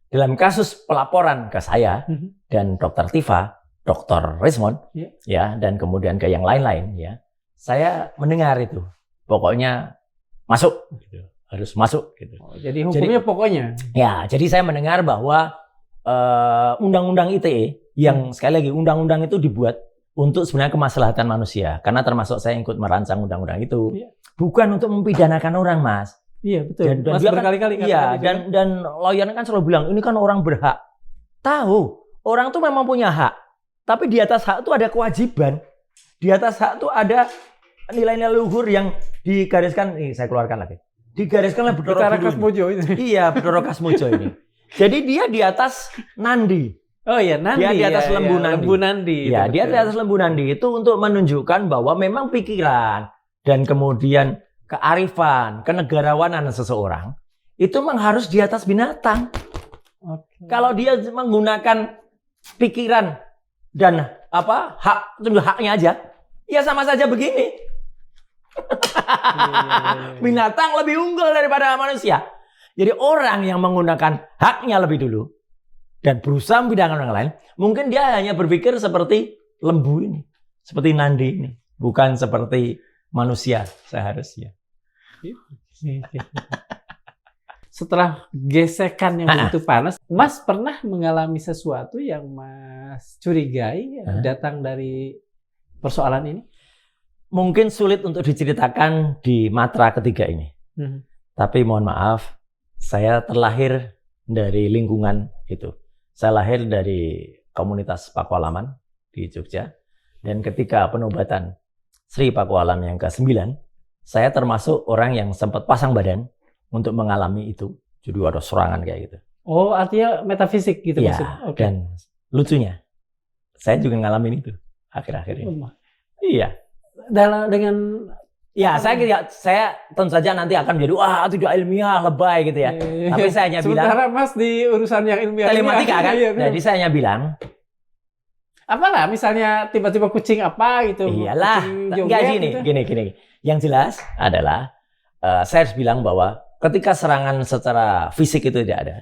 dalam kasus pelaporan ke saya dan Dr. Tifa, Dr. Rismond, ya, dan kemudian ke yang lain-lain, ya, saya mendengar itu. Pokoknya masuk, gitu. Harus masuk. Gitu. Jadi hukumnya pokoknya. Ya, jadi saya mendengar bahwa undang-undang ITE yang sekali lagi undang-undang itu dibuat untuk sebenarnya kemaslahatan manusia, karena termasuk saya ikut merancang undang-undang itu, bukan untuk mempidanakan orang, Mas. Iya, betul. Dan Mas berkali-kali kan, iya, dan lawyernya kan selalu bilang ini kan orang berhak. Tahu, orang tuh memang punya hak, tapi di atas hak itu ada kewajiban. Di atas hak itu ada nilai-nilai luhur yang digariskan. Ini saya keluarkan lagi. Digariskan oleh Bathara Kasmojo ini. Iya, Bathara Kasmojo ini. Jadi dia di atas Nandi. Oh iya, Nandi. Dia di atas Lembu Nandi. Lembu Nandi. Ya, dia di atas Lembu Nandi itu untuk menunjukkan bahwa memang pikiran dan kemudian kearifan, kenegarawanan seseorang itu memang harus di atas binatang. Okay. Kalau dia menggunakan pikiran dan haknya aja, ya sama saja begini. Binatang lebih unggul daripada manusia. Jadi orang yang menggunakan haknya lebih dulu dan berusaha membidangan orang lain, mungkin dia hanya berpikir seperti lembu ini, seperti Nandi ini, bukan seperti manusia seharusnya. Setelah gesekan yang begitu panas, Mas pernah mengalami sesuatu yang Mas curigai datang dari persoalan ini? Mungkin sulit untuk diceritakan di matra ketiga ini. Tapi mohon maaf, saya terlahir dari lingkungan itu. Saya lahir dari komunitas Pakualaman di Jogja. Dan ketika penobatan Sri Pakualam yang ke-9, saya termasuk orang yang sempat pasang badan untuk mengalami itu. Jadi ada serangan kayak gitu. Oh, artinya metafisik gitu ya, maksudnya? Okay. Dan lucunya, saya juga ngalamin itu akhir-akhir ini. Iya. Dengan saya tentu saja nanti akan menjadi itu tidak ilmiah, lebay gitu ya. Tapi saya hanya bilang. Sementara Mas di urusan yang ilmiah. Telematika kan. Jadi saya hanya bilang. Apalah misalnya tiba-tiba kucing apa gitu. Iyalah. Enggak gini. Yang jelas adalah saya harus bilang bahwa ketika serangan secara fisik itu tidak ada,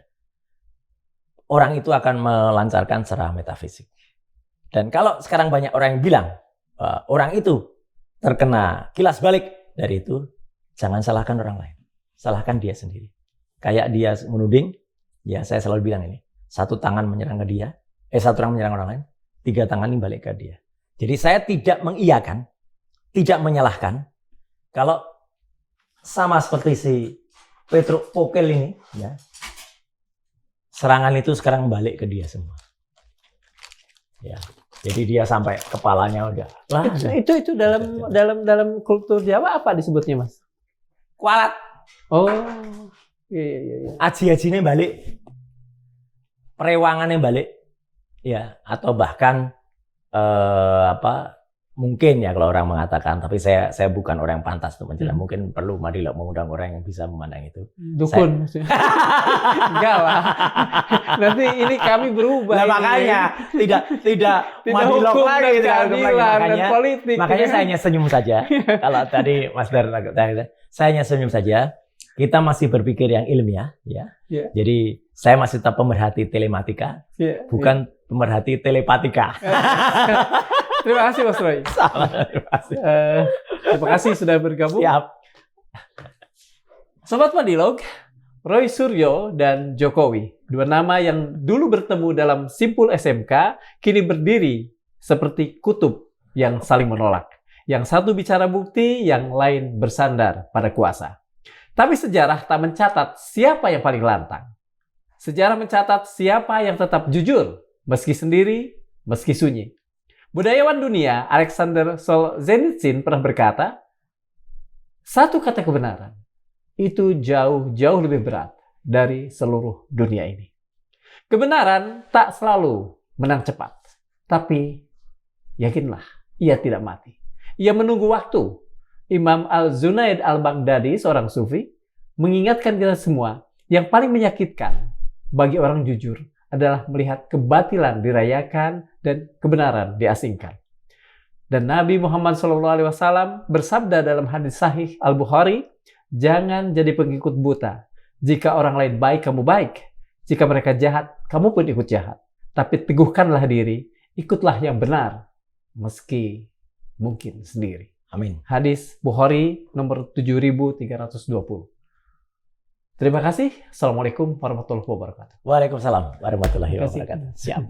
orang itu akan melancarkan serangan metafisik. Dan kalau sekarang banyak orang yang bilang orang itu terkena kilas balik dari itu, jangan salahkan orang lain. Salahkan dia sendiri. Kayak dia menuding, ya saya selalu bilang ini. Satu tangan menyerang ke dia, satu tangan menyerang orang lain, 3 tangan ini balik ke dia. Jadi saya tidak mengiyakan, tidak menyalahkan. Kalau sama seperti si Petruk Pokel ini, ya, serangan itu sekarang balik ke dia semua. Ya. Jadi dia sampai kepalanya udah. Itu dalam kultur Jawa apa disebutnya, Mas? Kualat. Oh. Iya. Aji-ajinya balik. Perewangannya balik. Ya, atau bahkan Mungkin ya kalau orang mengatakan, tapi saya bukan orang yang pantas untuk menjelaskan. Mungkin perlu Madilog mengundang orang yang bisa memandang itu. Dukun. Enggak lah. Nanti ini kami berubah. Nah, makanya tidak Madilog lagi, makanya saya hanya senyum saja. Kalau tadi Mas Dar, saya hanya senyum saja. Kita masih berpikir yang ilmiah, ya. Yeah. Jadi saya masih tetap pemerhati telematika, bukan pemerhati telepatika. Terima kasih Mas Roy. Terima kasih sudah bergabung. Siap. Sobat Madilog, Roy Suryo dan Jokowi, dua nama yang dulu bertemu dalam simpul SMK, kini berdiri seperti kutub yang saling menolak. Yang satu bicara bukti, yang lain bersandar pada kuasa. Tapi sejarah tak mencatat siapa yang paling lantang. Sejarah mencatat siapa yang tetap jujur, meski sendiri, meski sunyi. Budayawan dunia Alexander Solzhenitsyn pernah berkata, satu kata kebenaran itu jauh-jauh lebih berat dari seluruh dunia ini. Kebenaran tak selalu menang cepat, tapi yakinlah, ia tidak mati. Ia menunggu waktu. Imam Al-Zunaid Al-Baghdadi, seorang sufi, mengingatkan kita semua, yang paling menyakitkan bagi orang jujur adalah melihat kebatilan dirayakan dan kebenaran diasingkan. Dan Nabi Muhammad SAW bersabda dalam hadis sahih Al-Bukhari, jangan jadi pengikut buta. Jika orang lain baik, kamu baik. Jika mereka jahat, kamu pun ikut jahat. Tapi teguhkanlah diri, ikutlah yang benar, meski mungkin sendiri. Amin. Hadis Bukhari nomor 7320. Terima kasih. Assalamualaikum warahmatullahi wabarakatuh. Waalaikumsalam warahmatullahi wabarakatuh. Siap.